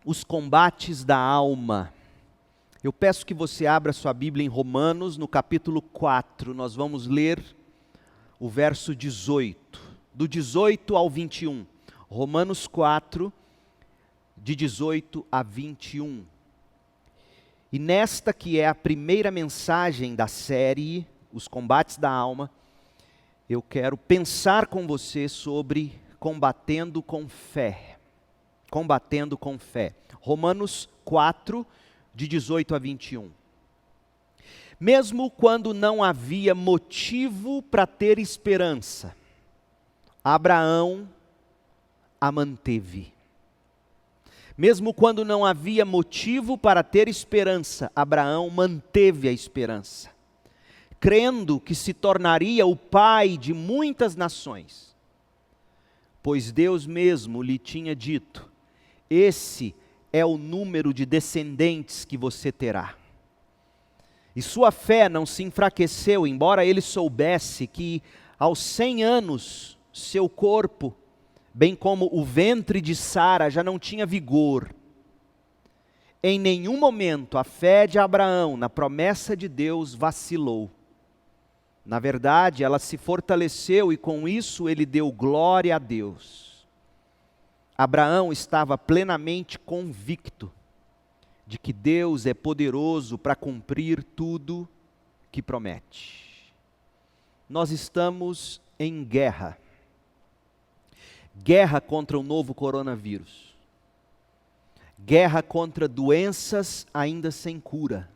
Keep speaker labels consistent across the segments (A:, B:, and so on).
A: os combates da alma. Eu peço que você abra sua Bíblia em Romanos, no capítulo 4. Nós vamos ler o verso 18, do 18 ao 21. Romanos 4, de 18 a 21. E nesta que é a primeira mensagem da série, Os Combates da Alma, eu quero pensar com você sobre combatendo com fé. Combatendo com fé. Romanos 4, de 18 a 21. Mesmo quando não havia motivo para ter esperança, Abraão a manteve. Mesmo quando não havia motivo para ter esperança, Abraão manteve a esperança, crendo que se tornaria o pai de muitas nações, pois Deus mesmo lhe tinha dito: esse é o número de descendentes que você terá. E sua fé não se enfraqueceu, embora ele soubesse que aos 100 anos seu corpo, bem como o ventre de Sara, já não tinha vigor. Em nenhum momento a fé de Abraão na promessa de Deus vacilou. Na verdade, ela se fortaleceu e com isso ele deu glória a Deus. Abraão estava plenamente convicto de que Deus é poderoso para cumprir tudo que promete. Nós estamos em guerra. Guerra contra o novo coronavírus. Guerra contra doenças ainda sem cura.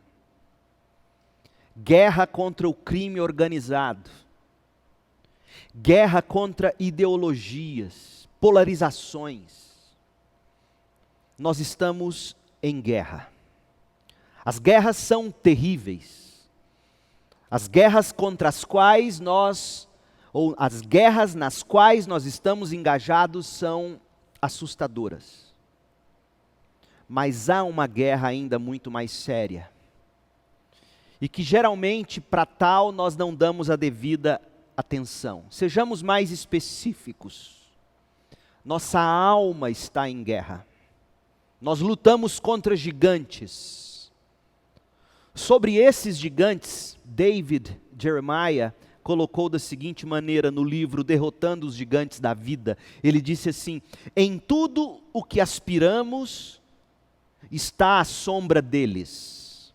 A: Guerra contra o crime organizado. Guerra contra ideologias, polarizações. Nós estamos em guerra. As guerras são terríveis. As guerras contra as quais as guerras nas quais nós estamos engajados são assustadoras. Mas há uma guerra ainda muito mais séria. E que geralmente para tal nós não damos a devida atenção. Sejamos mais específicos. Nossa alma está em guerra. Nós lutamos contra gigantes. Sobre esses gigantes, David Jeremiah colocou da seguinte maneira no livro Derrotando os Gigantes da Vida. Ele disse assim: em tudo o que aspiramos está a sombra deles.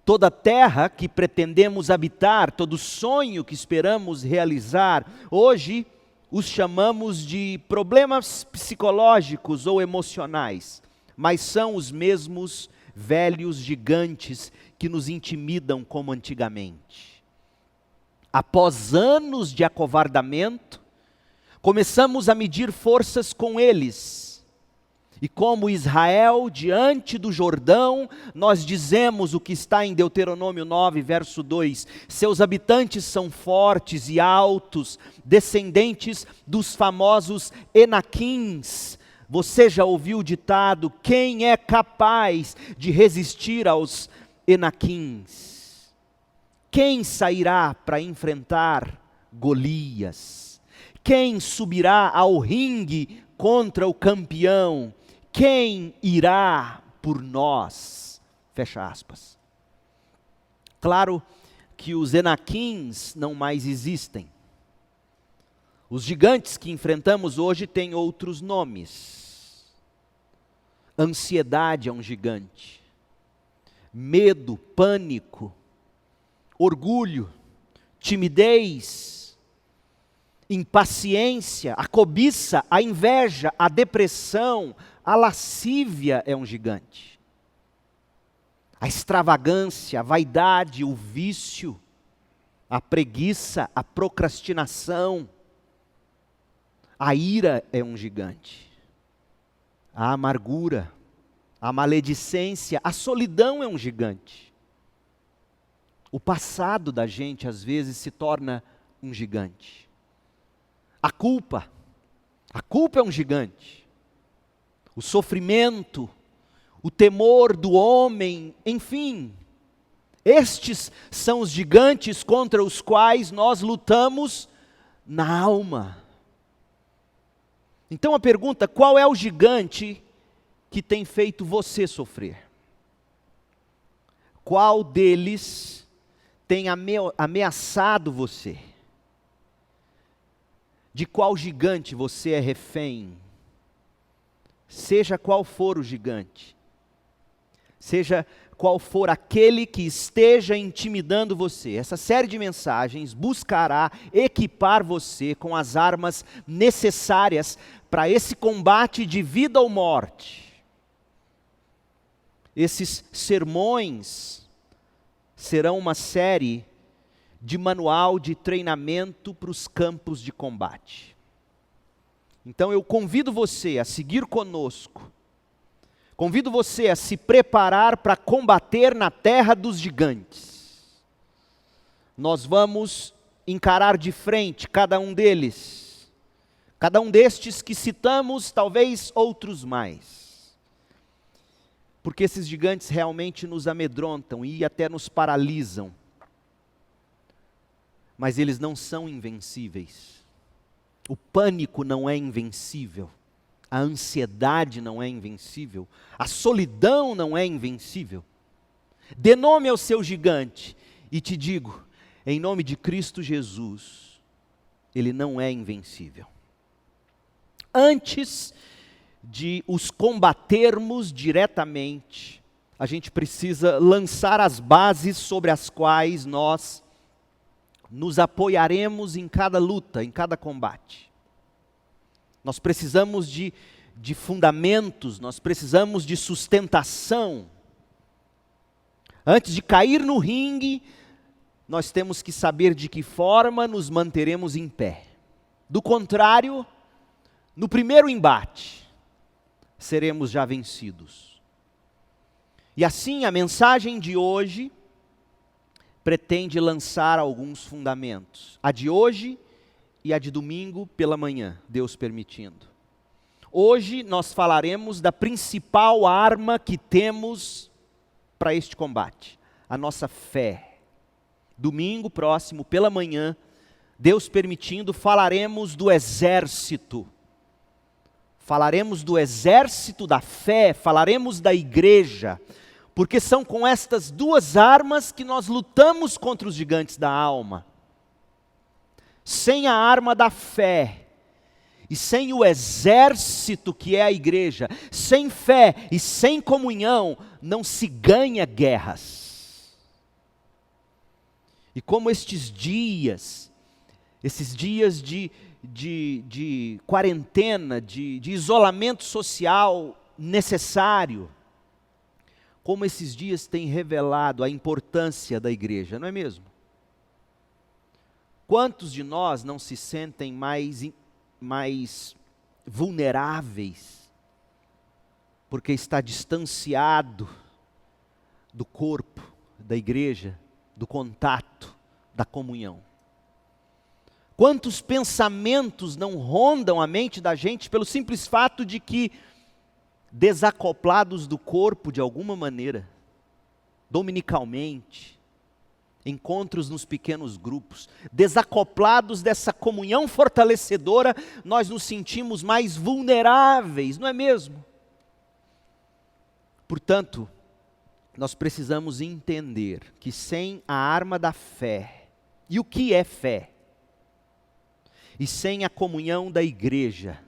A: Toda terra que pretendemos habitar, todo sonho que esperamos realizar, hoje os chamamos de problemas psicológicos ou emocionais. Mas são os mesmos velhos gigantes que nos intimidam como antigamente. Após anos de acovardamento, começamos a medir forças com eles. E como Israel diante do Jordão, nós dizemos o que está em Deuteronômio 9, verso 2. Seus habitantes são fortes e altos, descendentes dos famosos Enaquins. Você já ouviu o ditado: quem é capaz de resistir aos Enaquins? Quem sairá para enfrentar Golias? Quem subirá ao ringue contra o campeão? Quem irá por nós? Fecha aspas. Claro que os Enaquins não mais existem. Os gigantes que enfrentamos hoje têm outros nomes. Ansiedade é um gigante. Medo, pânico, orgulho, timidez, impaciência, a cobiça, a inveja, a depressão, a lascívia é um gigante. A extravagância, a vaidade, o vício, a preguiça, a procrastinação, a ira é um gigante. A amargura, a maledicência, a solidão é um gigante. O passado da gente às vezes se torna um gigante. A culpa é um gigante. O sofrimento, o temor do homem, enfim. Estes são os gigantes contra os quais nós lutamos na alma. Então a pergunta: qual é o gigante que tem feito você sofrer? Qual deles tem ameaçado você? De qual gigante você é refém? Seja qual for o gigante, seja qual for aquele que esteja intimidando você, essa série de mensagens buscará equipar você com as armas necessárias para esse combate de vida ou morte. Esses sermões serão uma série de manual de treinamento para os campos de combate. Então eu convido você a seguir conosco, convido você a se preparar para combater na terra dos gigantes. Nós vamos encarar de frente cada um deles, cada um destes que citamos, talvez outros mais. Porque esses gigantes realmente nos amedrontam e até nos paralisam. Mas eles não são invencíveis. O pânico não é invencível. A ansiedade não é invencível. A solidão não é invencível. Dê nome ao seu gigante e te digo, em nome de Cristo Jesus, ele não é invencível. Antes de os combatermos diretamente, a gente precisa lançar as bases sobre as quais nós nos apoiaremos em cada luta, em cada combate. Nós precisamos de fundamentos, nós precisamos de sustentação. Antes de cair no ringue, nós temos que saber de que forma nos manteremos em pé. Do contrário, no primeiro embate, seremos já vencidos. E assim, a mensagem de hoje pretende lançar alguns fundamentos. A de hoje e a de domingo pela manhã, Deus permitindo. Hoje nós falaremos da principal arma que temos para este combate, a nossa fé. Domingo próximo, pela manhã, Deus permitindo, falaremos do exército. Falaremos do exército da fé, falaremos da igreja, porque são com estas duas armas que nós lutamos contra os gigantes da alma. Sem a arma da fé, e sem o exército que é a igreja, sem fé e sem comunhão, não se ganha guerras. E como esses dias de quarentena, de isolamento social necessário, como esses dias têm revelado a importância da igreja, não é mesmo? Quantos de nós não se sentem mais vulneráveis, porque está distanciado do corpo, da igreja, do contato, da comunhão? Quantos pensamentos não rondam a mente da gente pelo simples fato de que, desacoplados do corpo de alguma maneira, dominicalmente, encontros nos pequenos grupos, desacoplados dessa comunhão fortalecedora, nós nos sentimos mais vulneráveis, não é mesmo? Portanto, nós precisamos entender que sem a arma da fé, e o que é fé? E sem a comunhão da igreja,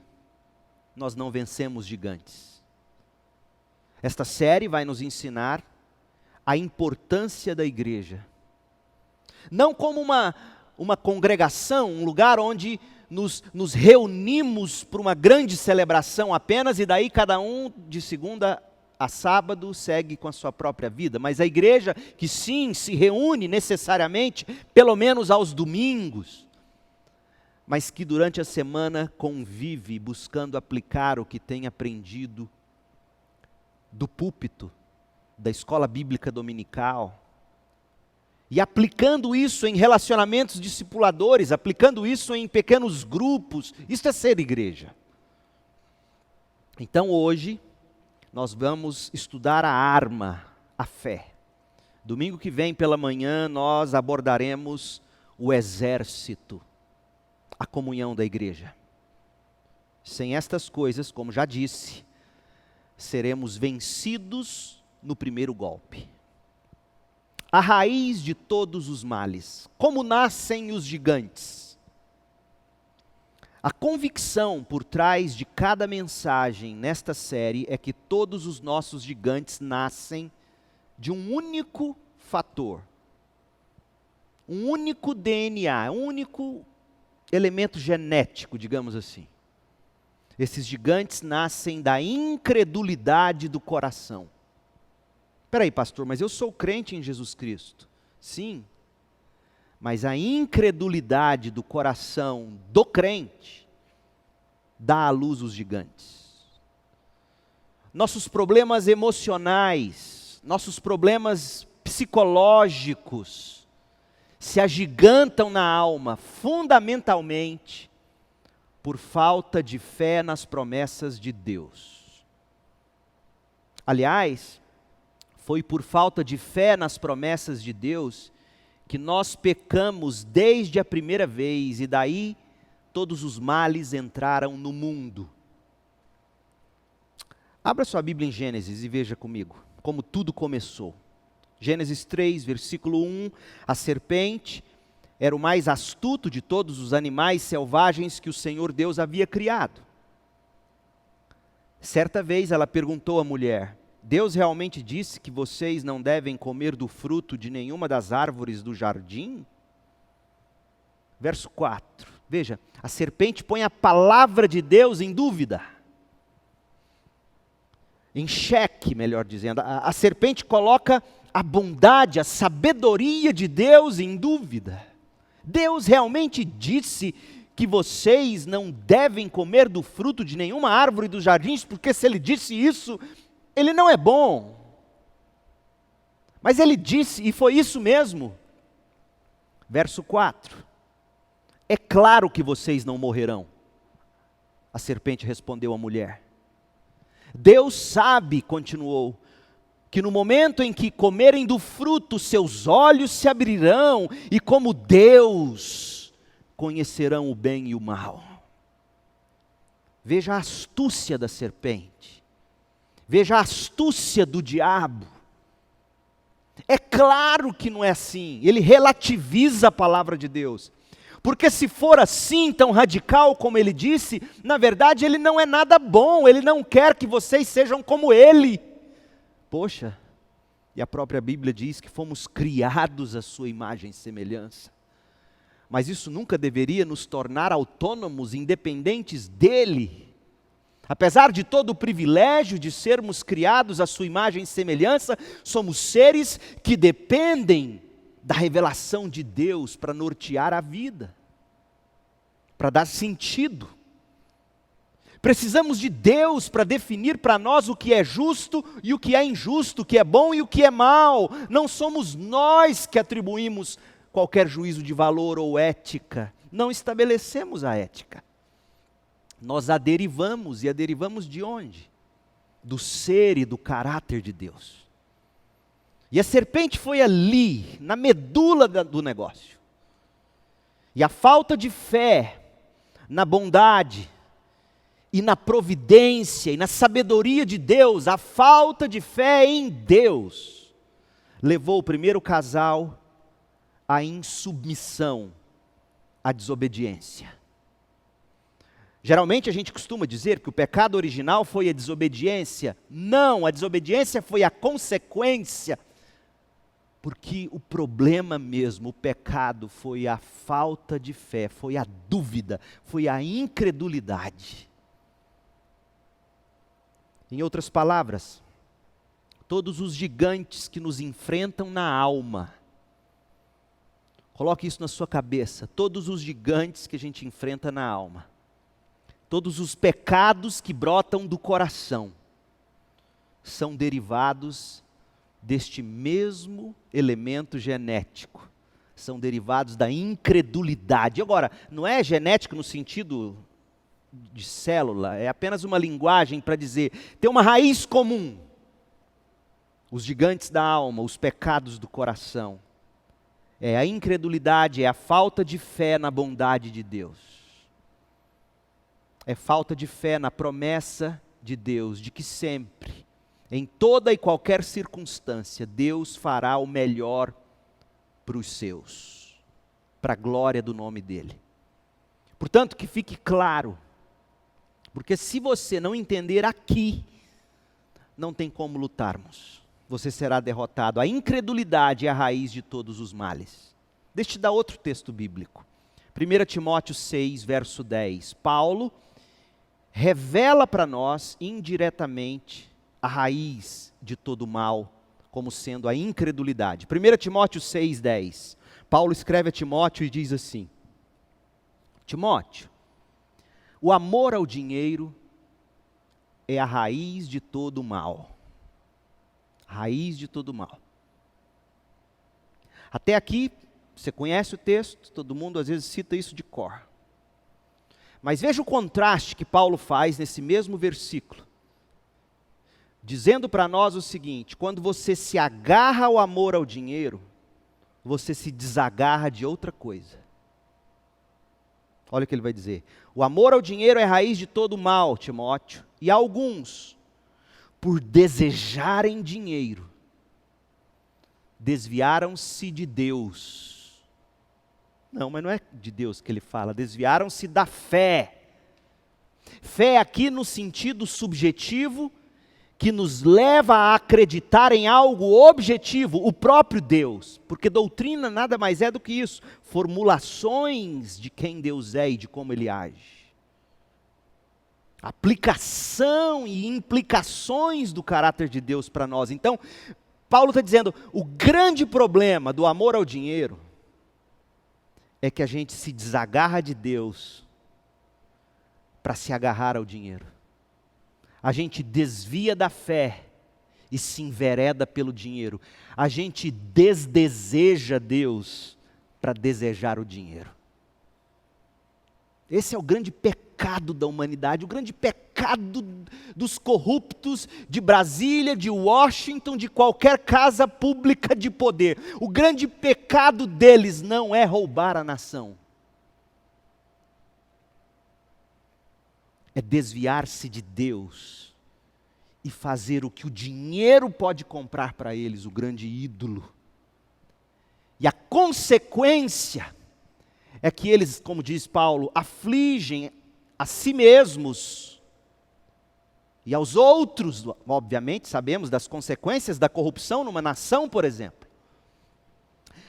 A: nós não vencemos gigantes. Esta série vai nos ensinar a importância da igreja. Não como uma congregação, um lugar onde nos reunimos para uma grande celebração apenas, e daí cada um de segunda a sábado segue com a sua própria vida. Mas a igreja que sim, se reúne necessariamente, pelo menos aos domingos, mas que durante a semana convive buscando aplicar o que tem aprendido do púlpito, da escola bíblica dominical, e aplicando isso em relacionamentos discipuladores, aplicando isso em pequenos grupos. Isso é ser igreja. Então hoje, nós vamos estudar a arma, a fé. Domingo que vem pela manhã nós abordaremos o exército, a comunhão da igreja. Sem estas coisas, como já disse, seremos vencidos no primeiro golpe. A raiz de todos os males. Como nascem os gigantes? A convicção por trás de cada mensagem nesta série é que todos os nossos gigantes nascem de um único fator. Um único DNA, um único elemento genético, digamos assim. Esses gigantes nascem da incredulidade do coração. Espera aí, pastor, mas eu sou crente em Jesus Cristo. Sim, mas a incredulidade do coração do crente dá à luz os gigantes. Nossos problemas emocionais, nossos problemas psicológicos se agigantam na alma, fundamentalmente, por falta de fé nas promessas de Deus. Aliás, foi por falta de fé nas promessas de Deus que nós pecamos desde a primeira vez, e daí todos os males entraram no mundo. Abra sua Bíblia em Gênesis e veja comigo como tudo começou. Gênesis 3, versículo 1, a serpente era o mais astuto de todos os animais selvagens que o Senhor Deus havia criado. Certa vez ela perguntou à mulher: Deus realmente disse que vocês não devem comer do fruto de nenhuma das árvores do jardim? Verso 4, veja, a serpente põe a palavra de Deus em dúvida. Em xeque, melhor dizendo. A serpente coloca a bondade, a sabedoria de Deus em dúvida. Deus realmente disse que vocês não devem comer do fruto de nenhuma árvore dos jardins, porque se Ele disse isso, Ele não é bom. Mas Ele disse, e foi isso mesmo. Verso 4. É claro que vocês não morrerão. A serpente respondeu à mulher. Deus sabe, continuou, que no momento em que comerem do fruto, seus olhos se abrirão, e como Deus, conhecerão o bem e o mal. Veja a astúcia da serpente. Veja a astúcia do diabo. É claro que não é assim. Ele relativiza a palavra de Deus. Porque se for assim, tão radical como ele disse, na verdade ele não é nada bom, ele não quer que vocês sejam como ele. Poxa, e a própria Bíblia diz que fomos criados à sua imagem e semelhança. Mas isso nunca deveria nos tornar autônomos, independentes dele. Apesar de todo o privilégio de sermos criados à sua imagem e semelhança, somos seres que dependem da revelação de Deus para nortear a vida, para dar sentido. Precisamos de Deus para definir para nós o que é justo e o que é injusto, o que é bom e o que é mal. Não somos nós que atribuímos qualquer juízo de valor ou ética. Não estabelecemos a ética. Nós a derivamos, e a derivamos de onde? Do ser e do caráter de Deus. E a serpente foi ali, na medula do negócio. E a falta de fé na bondade, e na providência, e na sabedoria de Deus, a falta de fé em Deus, levou o primeiro casal à insubmissão, à desobediência. Geralmente a gente costuma dizer que o pecado original foi a desobediência. Não, a desobediência foi a consequência. Porque o problema mesmo, o pecado, foi a falta de fé, foi a dúvida, foi a incredulidade. Em outras palavras, todos os gigantes que nos enfrentam na alma, coloque isso na sua cabeça, todos os gigantes que a gente enfrenta na alma, todos os pecados que brotam do coração, são derivados deste mesmo elemento genético, são derivados da incredulidade. Agora, não é genético no sentido de célula, é apenas uma linguagem para dizer, tem uma raiz comum. Os gigantes da alma, os pecados do coração, é a incredulidade, é a falta de fé na bondade de Deus. É falta de fé na promessa de Deus de que sempre, em toda e qualquer circunstância, Deus fará o melhor para os seus, para a glória do nome dEle. Portanto, que fique claro, porque se você não entender aqui, não tem como lutarmos. Você será derrotado. A incredulidade é a raiz de todos os males. Deixa eu te dar outro texto bíblico. 1 Timóteo 6, verso 10. Paulo revela para nós, indiretamente, a raiz de todo mal, como sendo a incredulidade. 1 Timóteo 6, 10. Paulo escreve a Timóteo e diz assim: Timóteo, o amor ao dinheiro é a raiz de todo mal. Raiz de todo mal. Até aqui, você conhece o texto, todo mundo às vezes cita isso de cor. Mas veja o contraste que Paulo faz nesse mesmo versículo, dizendo para nós o seguinte: quando você se agarra ao amor ao dinheiro, você se desagarra de outra coisa. Olha o que ele vai dizer: o amor ao dinheiro é a raiz de todo mal, Timóteo, e alguns, por desejarem dinheiro, desviaram-se de Deus. Não, mas não é de Deus que ele fala, desviaram-se da fé. Fé aqui no sentido subjetivo, que nos leva a acreditar em algo objetivo, o próprio Deus. Porque doutrina nada mais é do que isso, formulações de quem Deus é e de como Ele age. Aplicação e implicações do caráter de Deus para nós. Então, Paulo está dizendo, o grande problema do amor ao dinheiro é que a gente se desagarra de Deus para se agarrar ao dinheiro. A gente desvia da fé e se envereda pelo dinheiro. A gente desdeseja Deus para desejar o dinheiro. Esse é o grande pecado da humanidade, o grande pecado dos corruptos de Brasília, de Washington, de qualquer casa pública de poder. O grande pecado deles não é roubar a nação. É desviar-se de Deus e fazer o que o dinheiro pode comprar para eles, o grande ídolo. E a consequência é que eles, como diz Paulo, afligem a si mesmos e aos outros. Obviamente sabemos das consequências da corrupção numa nação, por exemplo.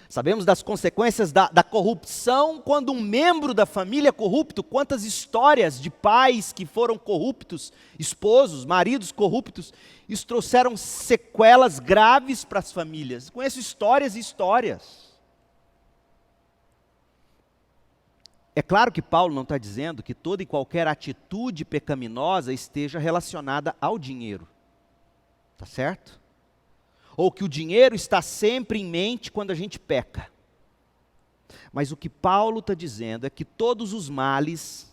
A: Sabemos das consequências da corrupção quando um membro da família é corrupto. Quantas histórias de pais que foram corruptos, esposos, maridos corruptos, isso trouxeram sequelas graves para as famílias. Conheço histórias e histórias. É claro que Paulo não está dizendo que toda e qualquer atitude pecaminosa esteja relacionada ao dinheiro. Tá certo? Ou que o dinheiro está sempre em mente quando a gente peca. Mas o que Paulo está dizendo é que todos os males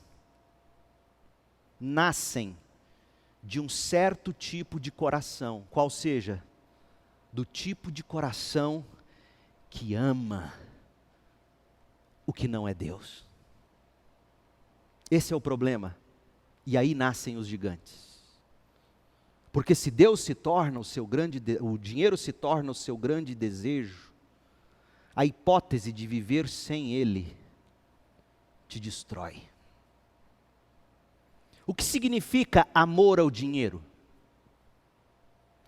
A: nascem de um certo tipo de coração, qual seja, do tipo de coração que ama o que não é Deus. Esse é o problema. E aí nascem os gigantes. Porque se Deus se torna o dinheiro se torna o seu grande desejo, a hipótese de viver sem ele te destrói. O que significa amor ao dinheiro?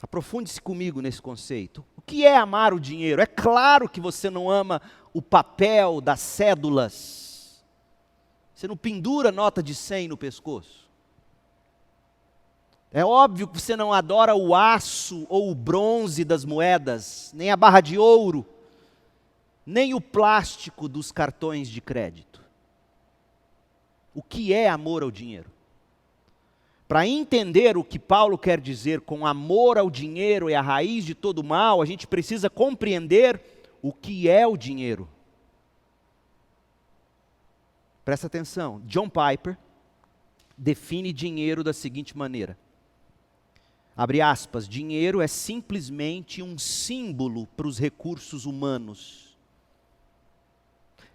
A: Aprofunde-se comigo nesse conceito. O que é amar o dinheiro? É claro que você não ama o papel das cédulas. Você não pendura nota de 100 no pescoço. É óbvio que você não adora o aço ou o bronze das moedas, nem a barra de ouro, nem o plástico dos cartões de crédito. O que é amor ao dinheiro? Para entender o que Paulo quer dizer com amor ao dinheiro é a raiz de todo mal, a gente precisa compreender o que é o dinheiro. Presta atenção, John Piper define dinheiro da seguinte maneira. Abre aspas, dinheiro é simplesmente um símbolo para os recursos humanos.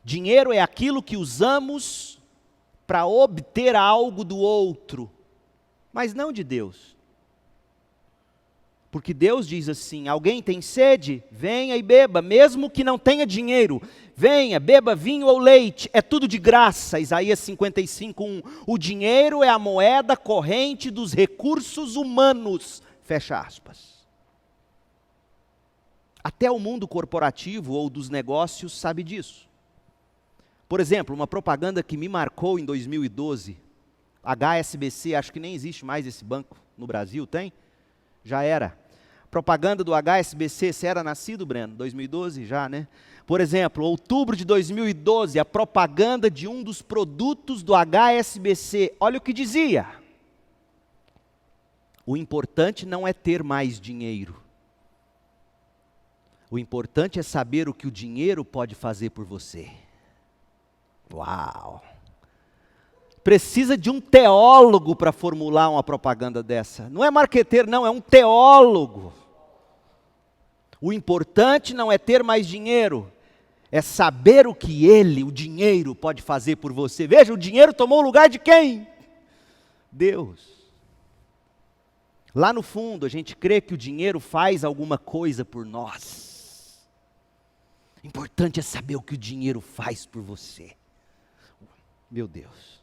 A: Dinheiro é aquilo que usamos para obter algo do outro. mas não de Deus. Porque Deus diz assim: alguém tem sede? Venha e beba, mesmo que não tenha dinheiro. Venha, beba vinho ou leite, é tudo de graça. Isaías 55:1. O dinheiro é a moeda corrente dos recursos humanos. Fecha aspas. Até o mundo corporativo ou dos negócios sabe disso. Por exemplo, uma propaganda que me marcou em 2012, HSBC, acho que nem existe mais esse banco no Brasil, tem? Já era. Propaganda do HSBC, você era nascido, Breno? 2012 já, né? Por exemplo, outubro de 2012, a propaganda de um dos produtos do HSBC. Olha o que dizia: o importante não é ter mais dinheiro. O importante é saber o que o dinheiro pode fazer por você. Uau! Precisa de um teólogo para formular uma propaganda dessa. Não é marqueteiro, não, é um teólogo. O importante não é ter mais dinheiro, é saber o que o dinheiro, pode fazer por você. Veja, o dinheiro tomou o lugar de quem? Deus. Lá no fundo, a gente crê que o dinheiro faz alguma coisa por nós. O importante é saber o que o dinheiro faz por você. Meu Deus.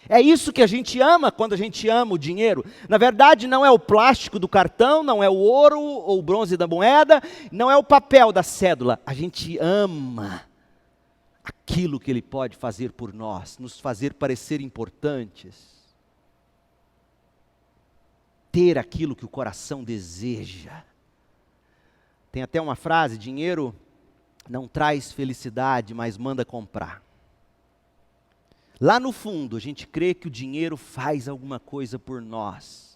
A: É isso que a gente ama quando a gente ama o dinheiro. Na verdade, não é o plástico do cartão, não é o ouro ou o bronze da moeda, não é o papel da cédula. A gente ama aquilo que ele pode fazer por nós, nos fazer parecer importantes. Ter aquilo que o coração deseja. Tem até uma frase: dinheiro não traz felicidade, mas manda comprar. Lá no fundo, a gente crê que o dinheiro faz alguma coisa por nós,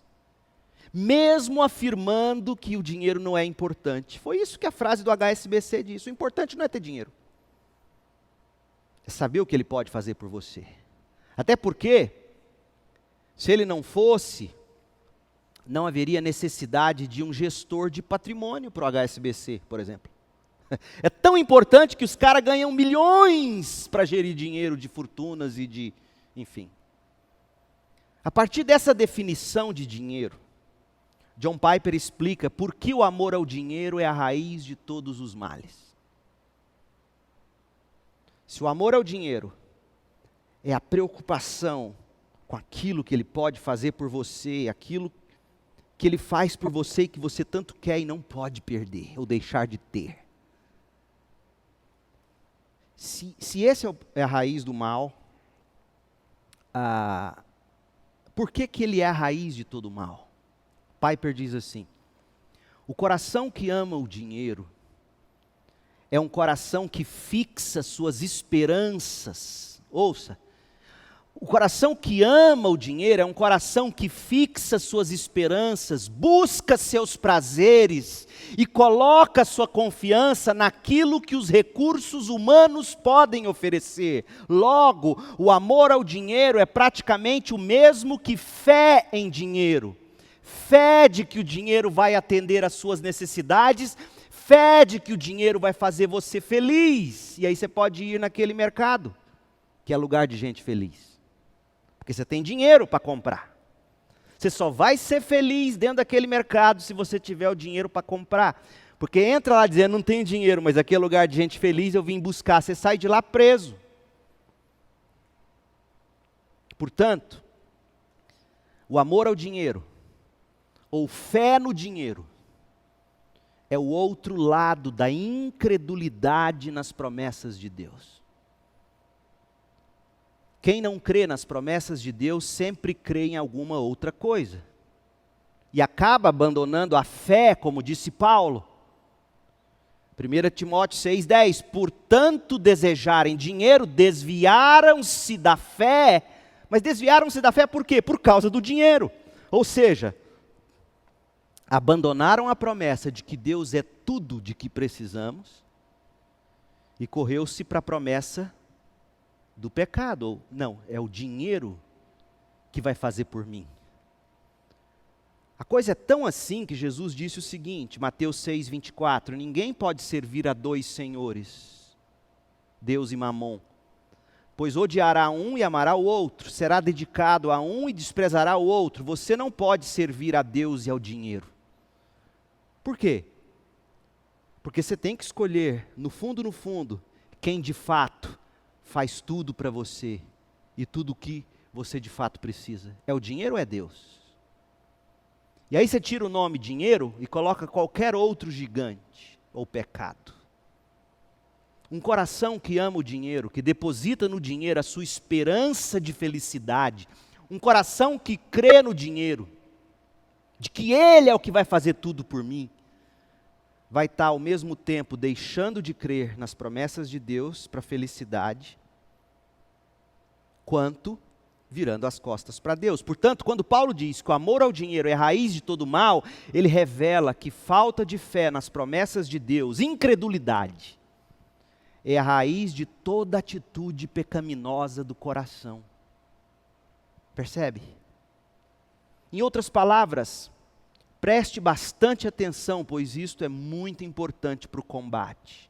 A: mesmo afirmando que o dinheiro não é importante. Foi isso que a frase do HSBC disse: o importante não é ter dinheiro, é saber o que ele pode fazer por você. Até porque, se ele não fosse, não haveria necessidade de um gestor de patrimônio para o HSBC, por exemplo. É tão importante que os caras ganham milhões para gerir dinheiro de fortunas e de, enfim. A partir dessa definição de dinheiro, John Piper explica por que o amor ao dinheiro é a raiz de todos os males. Se o amor ao dinheiro é a preocupação com aquilo que ele pode fazer por você, aquilo que ele faz por você e que você tanto quer e não pode perder ou deixar de ter. Se esse é a raiz do mal, por que ele é a raiz de todo o mal? Piper diz assim: o coração que ama o dinheiro é um coração que fixa suas esperanças. Ouça, o coração que ama o dinheiro é um coração que fixa suas esperanças, busca seus prazeres e coloca sua confiança naquilo que os recursos humanos podem oferecer. Logo, o amor ao dinheiro é praticamente o mesmo que fé em dinheiro. Fé de que o dinheiro vai atender às suas necessidades, fé de que o dinheiro vai fazer você feliz. E aí você pode ir naquele mercado, que é lugar de gente feliz. Porque você tem dinheiro para comprar. Você só vai ser feliz dentro daquele mercado se você tiver o dinheiro para comprar. Porque entra lá dizendo: não tenho dinheiro, mas aquele lugar de gente feliz eu vim buscar. Você sai de lá preso. Portanto, o amor ao dinheiro, ou fé no dinheiro, é o outro lado da incredulidade nas promessas de Deus. Quem não crê nas promessas de Deus sempre crê em alguma outra coisa. E acaba abandonando a fé, como disse Paulo. 1 Timóteo 6,10. Por tanto desejarem dinheiro, desviaram-se da fé. Mas desviaram-se da fé por quê? Por causa do dinheiro. Ou seja, abandonaram a promessa de que Deus é tudo de que precisamos e correu-se para a promessa do pecado. Ou não, é o dinheiro que vai fazer por mim. A coisa é tão assim que Jesus disse o seguinte, Mateus 6,24, ninguém pode servir a dois senhores, Deus e Mamon, pois odiará um e amará o outro, será dedicado a um e desprezará o outro. Você não pode servir a Deus e ao dinheiro. Por quê? Porque você tem que escolher, no fundo, quem de fato faz tudo para você e tudo o que você de fato precisa. É o dinheiro ou é Deus? E aí você tira o nome dinheiro e coloca qualquer outro gigante ou pecado. Um coração que ama o dinheiro, que deposita no dinheiro a sua esperança de felicidade, um coração que crê no dinheiro, de que ele é o que vai fazer tudo por mim, vai estar ao mesmo tempo deixando de crer nas promessas de Deus para a felicidade, quanto virando as costas para Deus. Portanto, quando Paulo diz que o amor ao dinheiro é a raiz de todo mal, ele revela que falta de fé nas promessas de Deus, incredulidade, é a raiz de toda atitude pecaminosa do coração. Percebe? Em outras palavras, preste bastante atenção, pois isto é muito importante para o combate.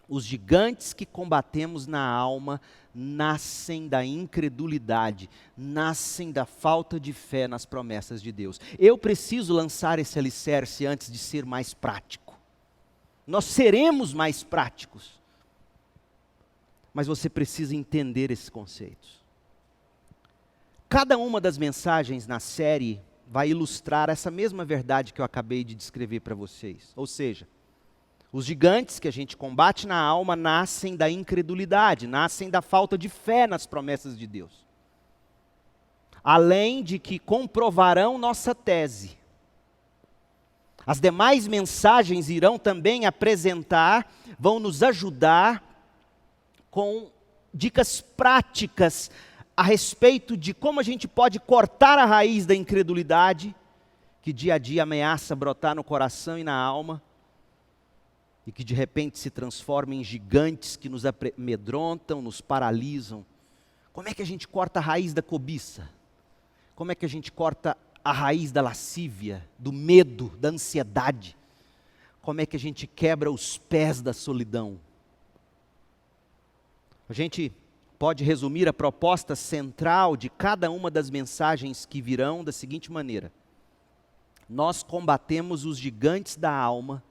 A: Os gigantes que combatemos na alma nascem da incredulidade, nascem da falta de fé nas promessas de Deus. Eu preciso lançar esse alicerce antes de ser mais prático. Nós seremos mais práticos, mas você precisa entender esses conceitos. Cada uma das mensagens na série vai ilustrar essa mesma verdade que eu acabei de descrever para vocês. Ou seja, os gigantes que a gente combate na alma nascem da incredulidade, nascem da falta de fé nas promessas de Deus. Além de que comprovarão nossa tese. As demais mensagens irão também apresentar, vão nos ajudar com dicas práticas a respeito de como a gente pode cortar a raiz da incredulidade, que dia a dia ameaça brotar no coração e na alma, e que de repente se transforma em gigantes que nos amedrontam, nos paralisam. Como é que a gente corta a raiz da cobiça? Como é que a gente corta a raiz da lascívia, do medo, da ansiedade? Como é que a gente quebra os pés da solidão? A gente pode resumir a proposta central de cada uma das mensagens que virão da seguinte maneira: nós combatemos os gigantes da alma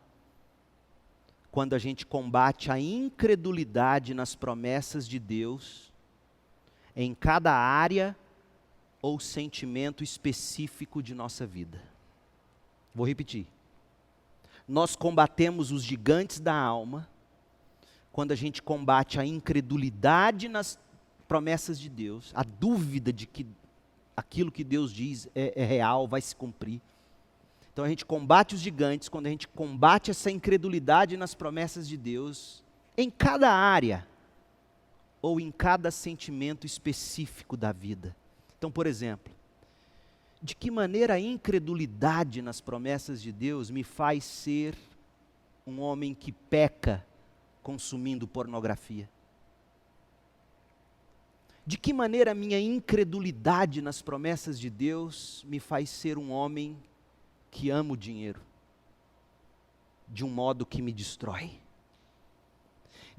A: quando a gente combate a incredulidade nas promessas de Deus em cada área ou sentimento específico de nossa vida. Vou repetir. Nós combatemos os gigantes da alma quando a gente combate a incredulidade nas promessas de Deus, a dúvida de que aquilo que Deus diz é real, vai se cumprir. Então a gente combate os gigantes quando a gente combate essa incredulidade nas promessas de Deus em cada área ou em cada sentimento específico da vida. Então, por exemplo, de que maneira a incredulidade nas promessas de Deus me faz ser um homem que peca consumindo pornografia? De que maneira a minha incredulidade nas promessas de Deus me faz ser um homem que ama o dinheiro de um modo que me destrói?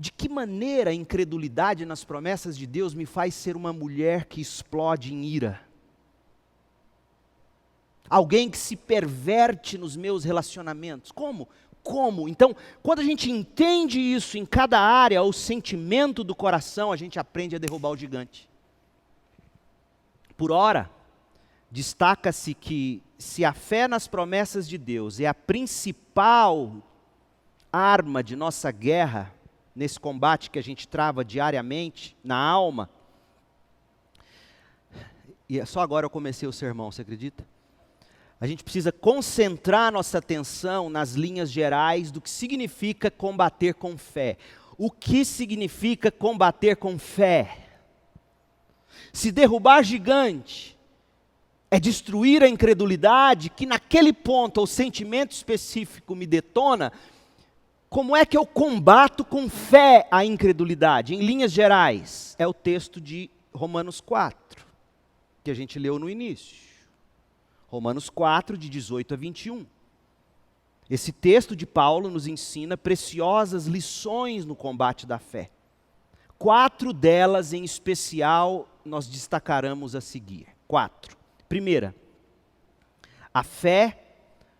A: De que maneira a incredulidade nas promessas de Deus me faz ser uma mulher que explode em ira? Alguém que se perverte nos meus relacionamentos. Como? Então, quando a gente entende isso em cada área, o sentimento do coração, a gente aprende a derrubar o gigante. Por ora, destaca-se que se a fé nas promessas de Deus é a principal arma de nossa guerra, nesse combate que a gente trava diariamente na alma, e só agora eu comecei o sermão, você acredita? A gente precisa concentrar nossa atenção nas linhas gerais do que significa combater com fé. O que significa combater com fé? Se derrubar gigante é destruir a incredulidade, que naquele ponto, o sentimento específico me detona, como é que eu combato com fé a incredulidade? Em linhas gerais, é o texto de Romanos 4, que a gente leu no início. Romanos 4, de 18 a 21. Esse texto de Paulo nos ensina preciosas lições no combate da fé. 4 delas em especial nós destacaremos a seguir. 4. Primeira, a fé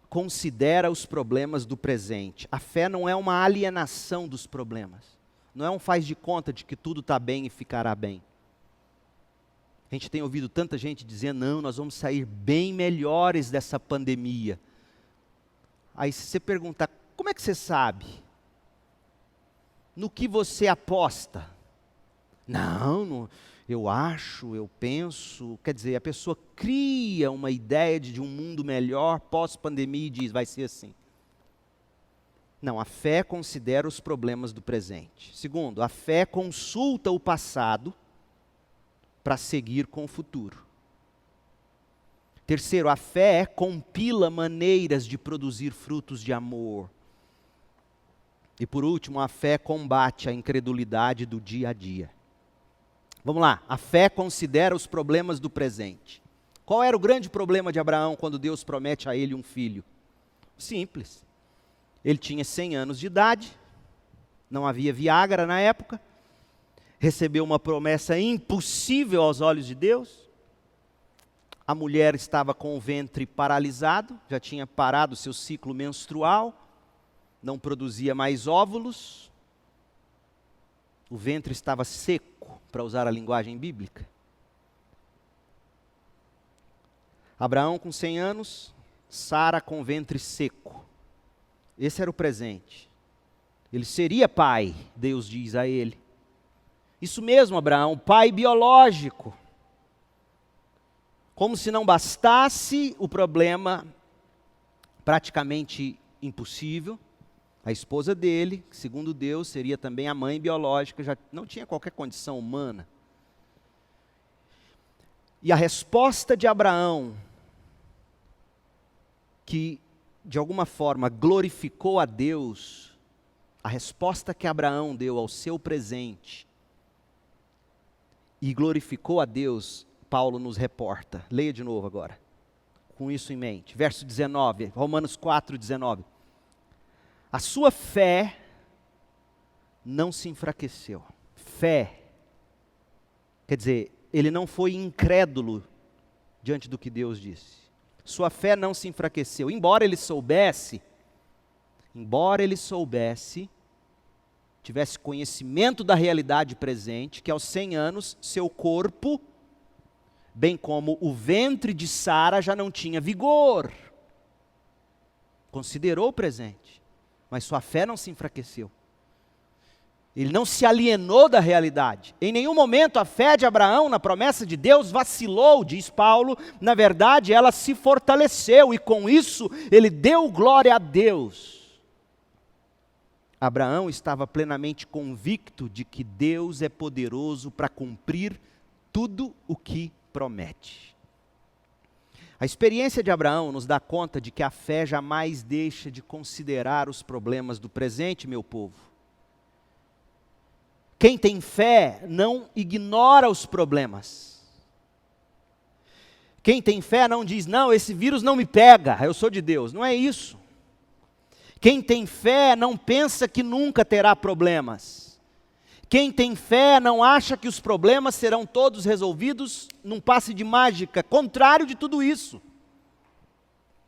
A: considera os problemas do presente. A fé não é uma alienação dos problemas. Não é um faz de conta de que tudo está bem e ficará bem. A gente tem ouvido tanta gente dizendo, não, nós vamos sair bem melhores dessa pandemia. Aí se você perguntar, como é que você sabe? No que você aposta? Não, eu acho, eu penso. Quer dizer, a pessoa cria uma ideia de um mundo melhor pós-pandemia e diz, vai ser assim. Não, a fé considera os problemas do presente. Segundo, a fé consulta o passado para seguir com o futuro. Terceiro, a fé compila maneiras de produzir frutos de amor. E por último, a fé combate a incredulidade do dia a dia. Vamos lá, a fé considera os problemas do presente. Qual era o grande problema de Abraão quando Deus promete a ele um filho? Simples. Ele tinha 100 anos de idade, não havia Viagra na época, recebeu uma promessa impossível aos olhos de Deus. A mulher estava com o ventre paralisado, já tinha parado o seu ciclo menstrual, não produzia mais óvulos, o ventre estava seco, para usar a linguagem bíblica. Abraão com 100 anos, Sara com ventre seco. Esse era o presente. Ele seria pai, Deus diz a ele. Isso mesmo, Abraão, pai biológico. Como se não bastasse o problema praticamente impossível, a esposa dele, que segundo Deus seria também a mãe biológica, já não tinha qualquer condição humana. E a resposta de Abraão, que de alguma forma glorificou a Deus, a resposta que Abraão deu ao seu presente e glorificou a Deus, Paulo nos reporta. Leia de novo agora, com isso em mente. Verso 19, Romanos 4, 19. A sua fé não se enfraqueceu. Fé, quer dizer, ele não foi incrédulo diante do que Deus disse. Sua fé não se enfraqueceu, embora ele soubesse, tivesse conhecimento da realidade presente, que aos 100 anos, seu corpo, bem como o ventre de Sara, já não tinha vigor. Considerou o presente, mas sua fé não se enfraqueceu. Ele não se alienou da realidade. Em nenhum momento a fé de Abraão na promessa de Deus vacilou, diz Paulo. Na verdade, ela se fortaleceu e com isso ele deu glória a Deus. Abraão estava plenamente convicto de que Deus é poderoso para cumprir tudo o que promete. A experiência de Abraão nos dá conta de que a fé jamais deixa de considerar os problemas do presente, meu povo. Quem tem fé não ignora os problemas. Quem tem fé não diz, não, esse vírus não me pega, eu sou de Deus. Não é isso. Quem tem fé não pensa que nunca terá problemas. Quem tem fé não acha que os problemas serão todos resolvidos num passe de mágica, contrário de tudo isso.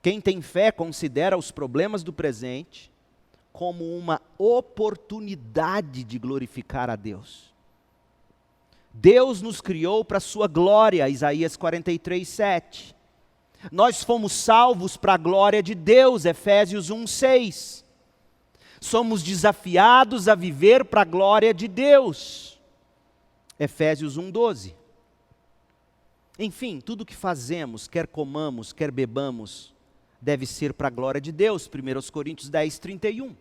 A: Quem tem fé considera os problemas do presente como uma oportunidade de glorificar a Deus. Deus nos criou para a sua glória, Isaías 43, 7. Nós fomos salvos para a glória de Deus, Efésios 1, 6. Somos desafiados a viver para a glória de Deus, Efésios 1, 12. Enfim, tudo que fazemos, quer comamos, quer bebamos, deve ser para a glória de Deus, 1 Coríntios 10, 31.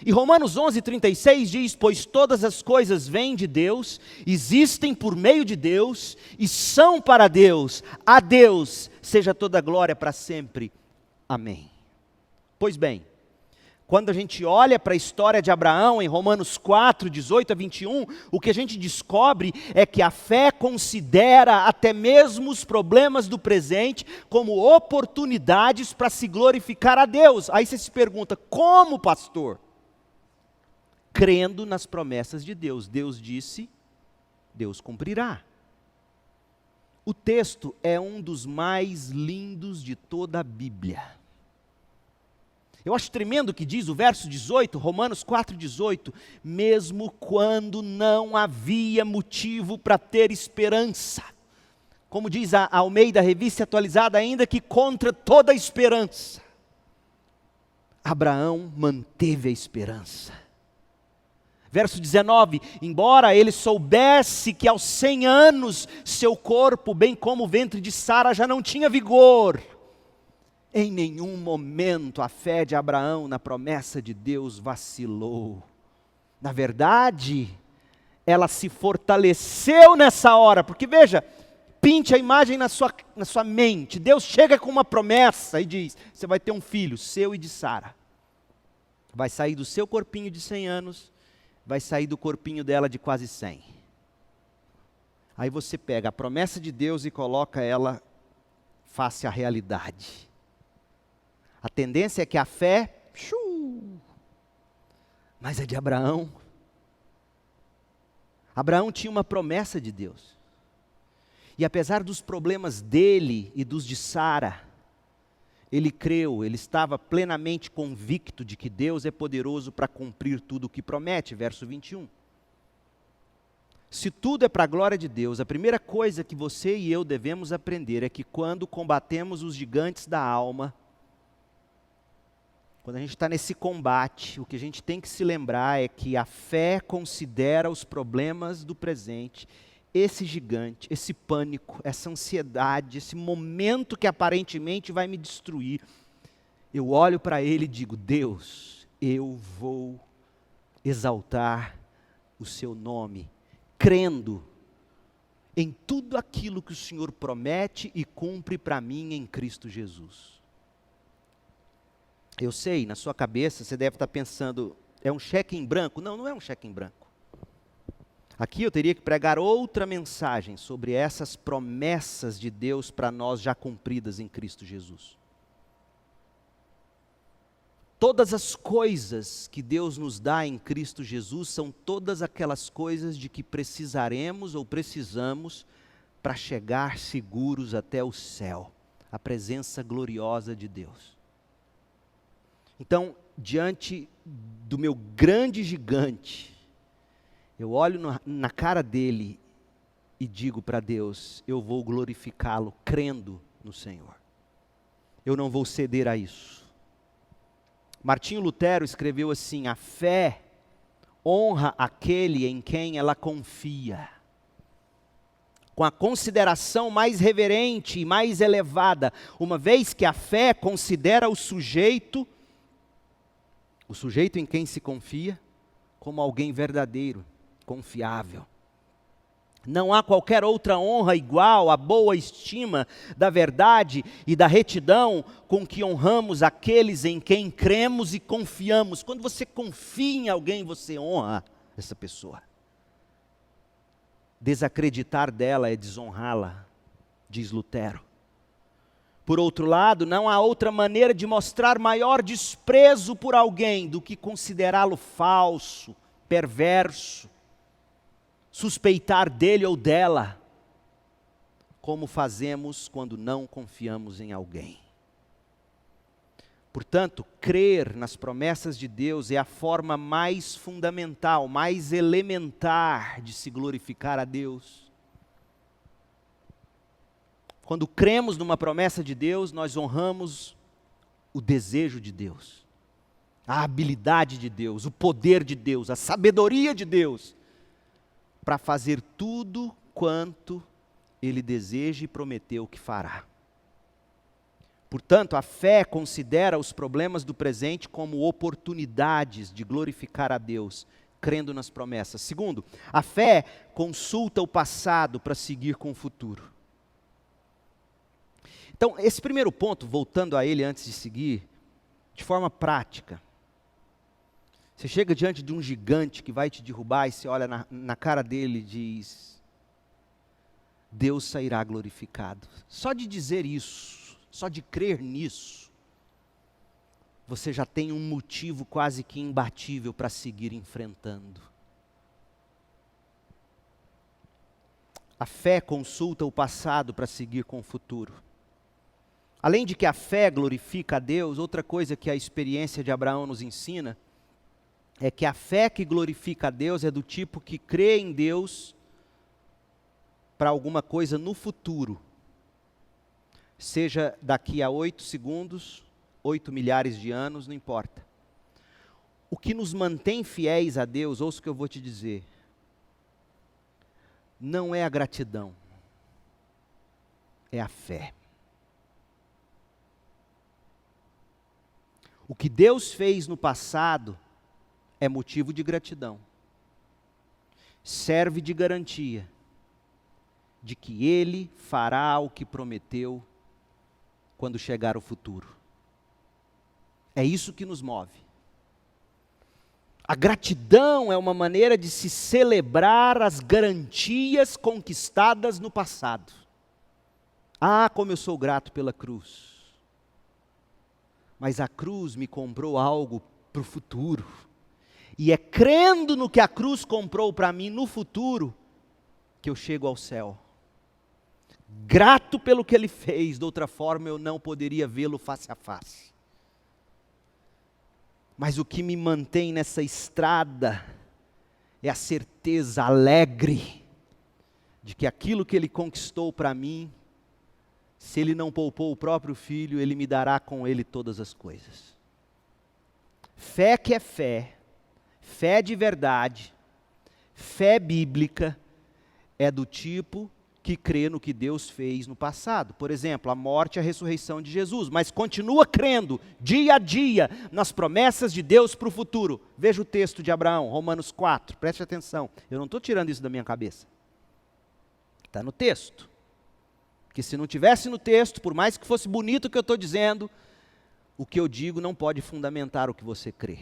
A: E Romanos 11, 36 diz, pois todas as coisas vêm de Deus, existem por meio de Deus, e são para Deus. A Deus seja toda a glória para sempre. Amém. Pois bem, quando a gente olha para a história de Abraão, em Romanos 4, 18 a 21, o que a gente descobre é que a fé considera até mesmo os problemas do presente como oportunidades para se glorificar a Deus. Aí você se pergunta, como, pastor? crendo nas promessas de Deus. Deus disse, Deus cumprirá. O texto é um dos mais lindos de toda a Bíblia. Eu acho tremendo o que diz o verso 18, Romanos 4,18, mesmo quando não havia motivo para ter esperança. Como diz a Almeida, Revista Atualizada, ainda que contra toda esperança, Abraão manteve a esperança. Verso 19, embora ele soubesse que aos 100 anos seu corpo, bem como o ventre de Sara, já não tinha vigor, em nenhum momento a fé de Abraão na promessa de Deus vacilou. Na verdade, ela se fortaleceu nessa hora, porque veja, pinte a imagem na sua mente. Deus chega com uma promessa e diz, você vai ter um filho, seu e de Sara. Vai sair do seu corpinho de 100 anos, vai sair do corpinho dela de quase 100. Aí você pega a promessa de Deus e coloca ela face à realidade. A tendência é que a fé, mas a de Abraão. Abraão tinha uma promessa de Deus. E apesar dos problemas dele e dos de Sara, ele creu, ele estava plenamente convicto de que Deus é poderoso para cumprir tudo o que promete, verso 21. Se tudo é para a glória de Deus, a primeira coisa que você e eu devemos aprender é que quando combatemos os gigantes da alma, quando a gente está nesse combate, o que a gente tem que se lembrar é que a fé considera os problemas do presente, esse gigante, esse pânico, essa ansiedade, esse momento que aparentemente vai me destruir. Eu olho para ele e digo, Deus, eu vou exaltar o seu nome, crendo em tudo aquilo que o Senhor promete e cumpre para mim em Cristo Jesus. Eu sei, na sua cabeça você deve estar pensando, é um cheque em branco? Não, não é um cheque em branco. Aqui eu teria que pregar outra mensagem sobre essas promessas de Deus para nós já cumpridas em Cristo Jesus. Todas as coisas que Deus nos dá em Cristo Jesus são todas aquelas coisas de que precisaremos ou precisamos para chegar seguros até o céu, a presença gloriosa de Deus. Então, diante do meu grande gigante, eu olho na cara dele e digo para Deus, eu vou glorificá-lo crendo no Senhor. Eu não vou ceder a isso. Martinho Lutero escreveu assim, a fé honra aquele em quem ela confia. Com a consideração mais reverente e mais elevada, uma vez que a fé considera o sujeito em quem se confia, como alguém verdadeiro, confiável. Não há qualquer outra honra igual à boa estima da verdade e da retidão com que honramos aqueles em quem cremos e confiamos. Quando você confia em alguém, você honra essa pessoa. Desacreditar dela é desonrá-la, diz Lutero. Por outro lado, não há outra maneira de mostrar maior desprezo por alguém do que considerá-lo falso, perverso, suspeitar dele ou dela, como fazemos quando não confiamos em alguém. Portanto, crer nas promessas de Deus é a forma mais fundamental, mais elementar de se glorificar a Deus. Quando cremos numa promessa de Deus, nós honramos o desejo de Deus, a habilidade de Deus, o poder de Deus, a sabedoria de Deus, para fazer tudo quanto Ele deseja e prometeu que fará. Portanto, a fé considera os problemas do presente como oportunidades de glorificar a Deus, crendo nas promessas. Segundo, a fé consulta o passado para seguir com o futuro. Então, esse primeiro ponto, voltando a ele antes de seguir, de forma prática. Você chega diante de um gigante que vai te derrubar e você olha na cara dele e diz, Deus sairá glorificado. Só de dizer isso, só de crer nisso, você já tem um motivo quase que imbatível para seguir enfrentando. A fé consulta o passado para seguir com o futuro. Além de que a fé glorifica a Deus, outra coisa que a experiência de Abraão nos ensina é que a fé que glorifica a Deus é do tipo que crê em Deus para alguma coisa no futuro. Seja daqui a 8 segundos, 8 milhares de anos, não importa. O que nos mantém fiéis a Deus, ouça o que eu vou te dizer, não é a gratidão, é a fé. O que Deus fez no passado é motivo de gratidão. Serve de garantia de que Ele fará o que prometeu quando chegar o futuro. É isso que nos move. A gratidão é uma maneira de se celebrar as garantias conquistadas no passado. Ah, como eu sou grato pela cruz. Mas a cruz me comprou algo para o futuro. E é crendo no que a cruz comprou para mim no futuro, que eu chego ao céu. Grato pelo que Ele fez, de outra forma eu não poderia vê-lo face a face. Mas o que me mantém nessa estrada é a certeza alegre de que aquilo que Ele conquistou para mim, se Ele não poupou o próprio Filho, Ele me dará com Ele todas as coisas. Fé que é fé de verdade, fé bíblica, é do tipo que crê no que Deus fez no passado. Por exemplo, a morte e a ressurreição de Jesus, mas continua crendo dia a dia nas promessas de Deus para o futuro. Veja o texto de Abraão, Romanos 4, preste atenção. Eu não estou tirando isso da minha cabeça. Está no texto. Porque se não tivesse no texto, por mais que fosse bonito o que eu estou dizendo, o que eu digo não pode fundamentar o que você crê.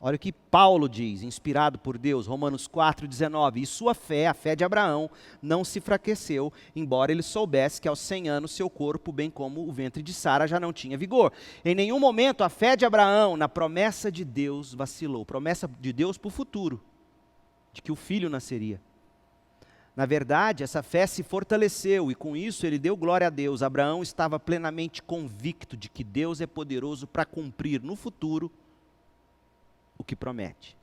A: Olha o que Paulo diz, inspirado por Deus, Romanos 4,19. E sua fé, a fé de Abraão, não se enfraqueceu, embora ele soubesse que aos 100 anos seu corpo, bem como o ventre de Sara, já não tinha vigor. Em nenhum momento a fé de Abraão na promessa de Deus vacilou. Promessa de Deus para o futuro, de que o filho nasceria. Na verdade, essa fé se fortaleceu e com isso ele deu glória a Deus. Abraão estava plenamente convicto de que Deus é poderoso para cumprir no futuro o que promete.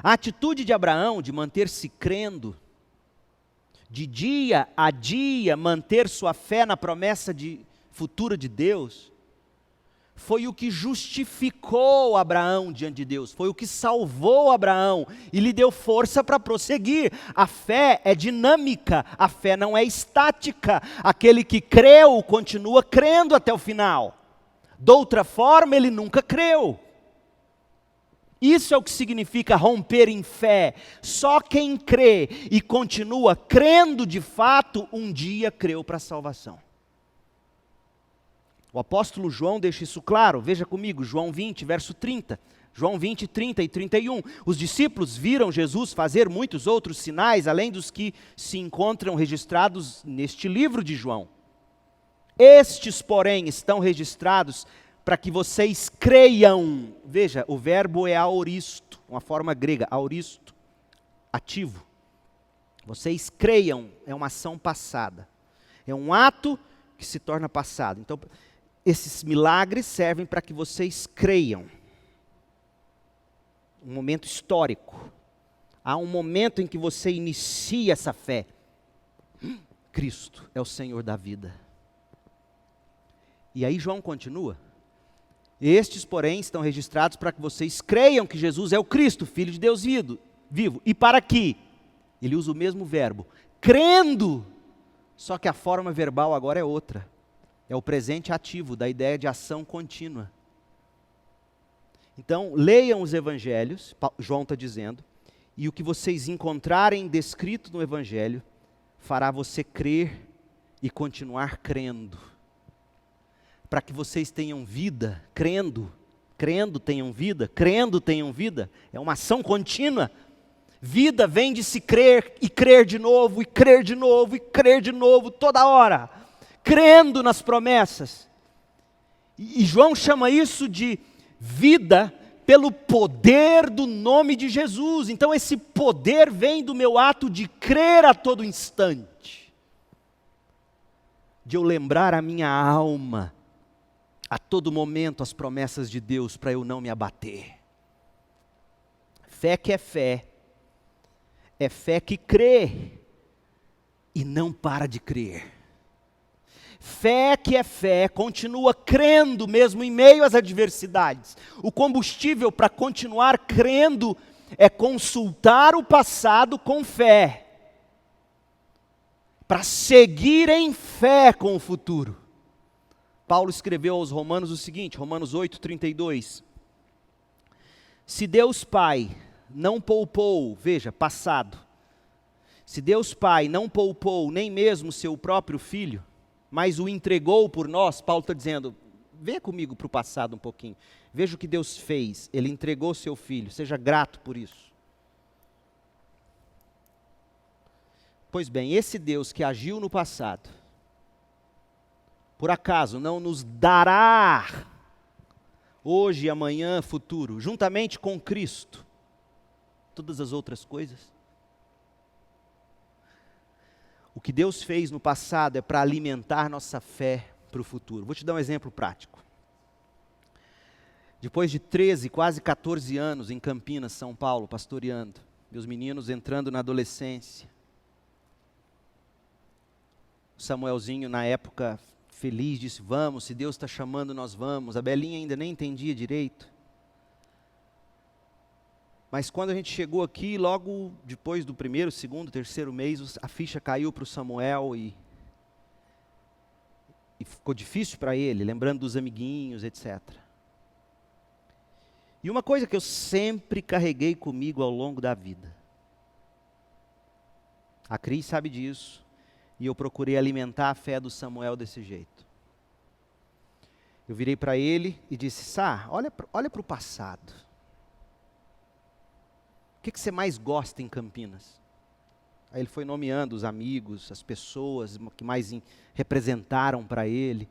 A: A atitude de Abraão de manter-se crendo, de dia a dia manter sua fé na promessa futura de Deus, foi o que justificou Abraão diante de Deus, foi o que salvou Abraão e lhe deu força para prosseguir. A fé é dinâmica, a fé não é estática. Aquele que creu continua crendo até o final. De outra forma, ele nunca creu. Isso é o que significa romper em fé. Só quem crê e continua crendo de fato, um dia creu para a salvação. O apóstolo João deixa isso claro, veja comigo, João 20, verso 30. João 20, 30 e 31. Os discípulos viram Jesus fazer muitos outros sinais, além dos que se encontram registrados neste livro de João. Estes, porém, estão registrados para que vocês creiam. Veja, o verbo é aoristo, uma forma grega, aoristo, ativo. Vocês creiam, é uma ação passada. É um ato que se torna passado. Então, esses milagres servem para que vocês creiam. Um momento histórico. Há um momento em que você inicia essa fé. Cristo é o Senhor da vida. E aí João continua. Estes, porém, estão registrados para que vocês creiam que Jesus é o Cristo, Filho de Deus vivo. E para que? Ele usa o mesmo verbo. Crendo. Só que a forma verbal agora é outra. É o presente ativo da ideia de ação contínua. Então, leiam os evangelhos, João está dizendo, e o que vocês encontrarem descrito no evangelho, fará você crer e continuar crendo. Para que vocês tenham vida, crendo tenham vida, crendo tenham vida. É uma ação contínua. Vida vem de se crer e crer de novo, e crer de novo, e crer de novo, toda hora. Crendo nas promessas. E João chama isso de vida pelo poder do nome de Jesus. Então esse poder vem do meu ato de crer a todo instante, de eu lembrar a minha alma a todo momento as promessas de Deus para eu não me abater. Fé que é fé que crê e não para de crer. Fé que é fé, continua crendo mesmo em meio às adversidades. O combustível para continuar crendo é consultar o passado com fé, para seguir em fé com o futuro. Paulo escreveu aos Romanos o seguinte, Romanos 8:32. Se Deus Pai não poupou, veja, passado. Se Deus Pai não poupou nem mesmo seu próprio Filho, mas o entregou por nós, Paulo está dizendo, venha comigo para o passado um pouquinho. Veja o que Deus fez, Ele entregou seu Filho, seja grato por isso. Pois bem, esse Deus que agiu no passado, por acaso não nos dará, hoje, amanhã, futuro, juntamente com Cristo, todas as outras coisas? O que Deus fez no passado é para alimentar nossa fé para o futuro. Vou te dar um exemplo prático. Depois de 13, quase 14 anos em Campinas, São Paulo, pastoreando, meus meninos entrando na adolescência. O Samuelzinho, na época, feliz, disse, vamos, se Deus está chamando, nós vamos. A Belinha ainda nem entendia direito. Mas quando a gente chegou aqui, logo depois do primeiro, segundo, terceiro mês, a ficha caiu para o Samuel e ficou difícil para ele, lembrando dos amiguinhos, etc. E uma coisa que eu sempre carreguei comigo ao longo da vida. A Cris sabe disso, e eu procurei alimentar a fé do Samuel desse jeito. Eu virei para ele e disse, Sá, olha para o passado. O que você mais gosta em Campinas? Aí ele foi nomeando os amigos, as pessoas que mais representaram para ele.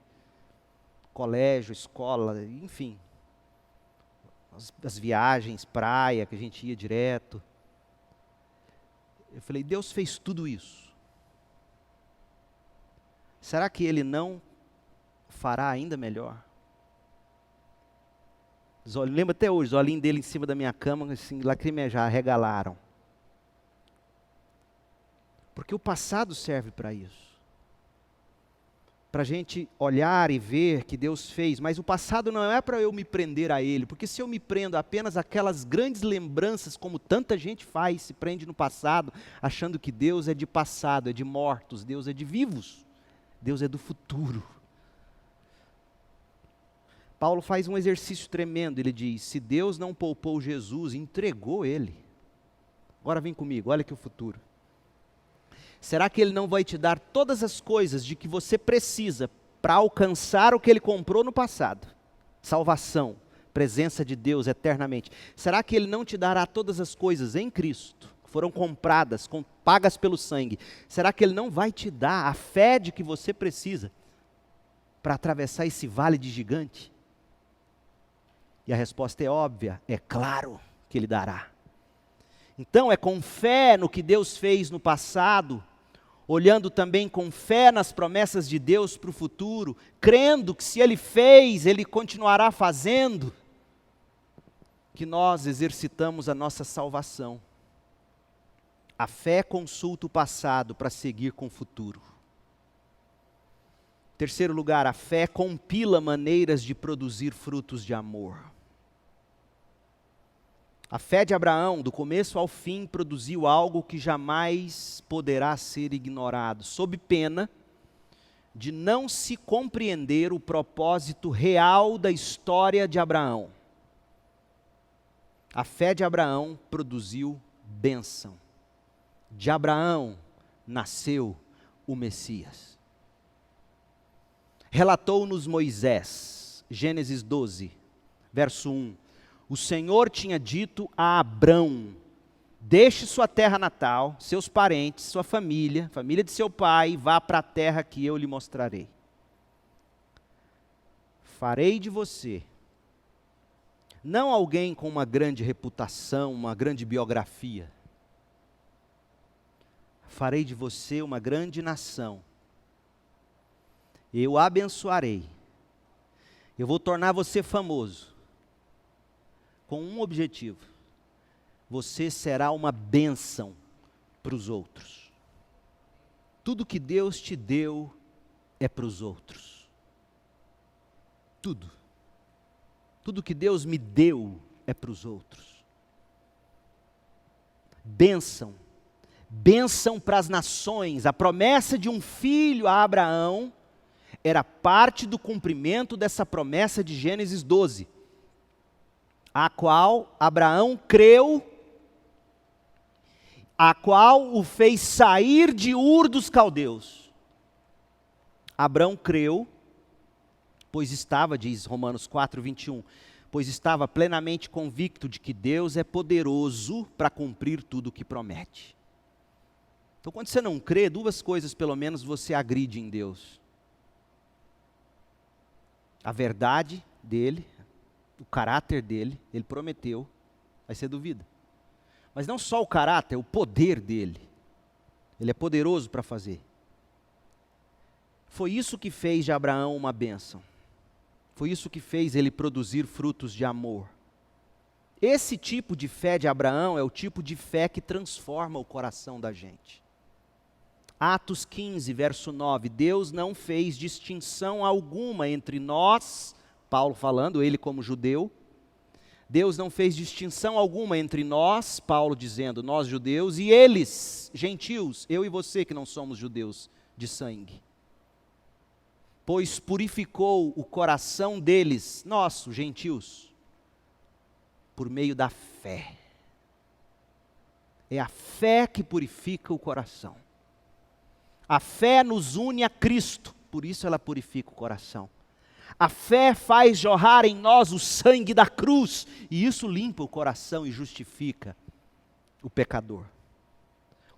A: Colégio, escola, enfim. As viagens, praia, que a gente ia direto. Eu falei, Deus fez tudo isso. Será que Ele não fará ainda melhor? Lembro até hoje, os olhinhos dele em cima da minha cama, assim, lacrimejar, regalaram. Porque o passado serve para isso. Para a gente olhar e ver que Deus fez, mas o passado não é para eu me prender a Ele, porque se eu me prendo apenas àquelas grandes lembranças, como tanta gente faz, se prende no passado, achando que Deus é de passado, é de mortos, Deus é de vivos, Deus é do futuro. Paulo faz um exercício tremendo, ele diz, se Deus não poupou Jesus, entregou Ele. Agora vem comigo, olha aqui o futuro. Será que Ele não vai te dar todas as coisas de que você precisa para alcançar o que Ele comprou no passado? Salvação, presença de Deus eternamente. Será que Ele não te dará todas as coisas em Cristo? Foram compradas, pagas pelo sangue. Será que Ele não vai te dar a fé de que você precisa para atravessar esse vale de gigante? E a resposta é óbvia, é claro que Ele dará. Então é com fé no que Deus fez no passado, olhando também com fé nas promessas de Deus para o futuro, crendo que se Ele fez, Ele continuará fazendo, que nós exercitamos a nossa salvação. A fé consulta o passado para seguir com o futuro. Terceiro lugar, a fé compila maneiras de produzir frutos de amor. A fé de Abraão, do começo ao fim, produziu algo que jamais poderá ser ignorado, sob pena de não se compreender o propósito real da história de Abraão. A fé de Abraão produziu bênção. De Abraão nasceu o Messias. Relatou-nos Moisés, Gênesis 12, verso 1. O Senhor tinha dito a Abrão, deixe sua terra natal, seus parentes, sua família, família de seu pai, e vá para a terra que eu lhe mostrarei. farei de você, não alguém com uma grande reputação, uma grande biografia. Farei de você uma grande nação. Eu abençoarei. Eu vou tornar você famoso. Com um objetivo. Você será uma bênção para os outros. Tudo que Deus te deu é para os outros. Tudo. Tudo que Deus me deu é para os outros. Bênção. Bênção para as nações. A promessa de um filho a Abraão era parte do cumprimento dessa promessa de Gênesis 12, a qual Abraão creu, a qual o fez sair de Ur dos Caldeus. Abraão creu, pois estava, diz Romanos 4, 21, pois estava plenamente convicto de que Deus é poderoso para cumprir tudo o que promete. Então, quando você não crê, duas coisas pelo menos você agride em Deus. A verdade dele, o caráter dele, ele prometeu, aí você duvida. Mas não só o caráter, o poder dele. Ele é poderoso para fazer. Foi isso que fez de Abraão uma bênção. Foi isso que fez ele produzir frutos de amor. Esse tipo de fé de Abraão é o tipo de fé que transforma o coração da gente. Atos 15, verso 9, Deus não fez distinção alguma entre nós, Paulo falando, ele como judeu, Deus não fez distinção alguma entre nós, Paulo dizendo, nós judeus, e eles, gentios, eu e você que não somos judeus de sangue. Pois purificou o coração deles, nós, gentios, por meio da fé. É a fé que purifica o coração. A fé nos une a Cristo, por isso ela purifica o coração. A fé faz jorrar em nós o sangue da cruz, e isso limpa o coração e justifica o pecador.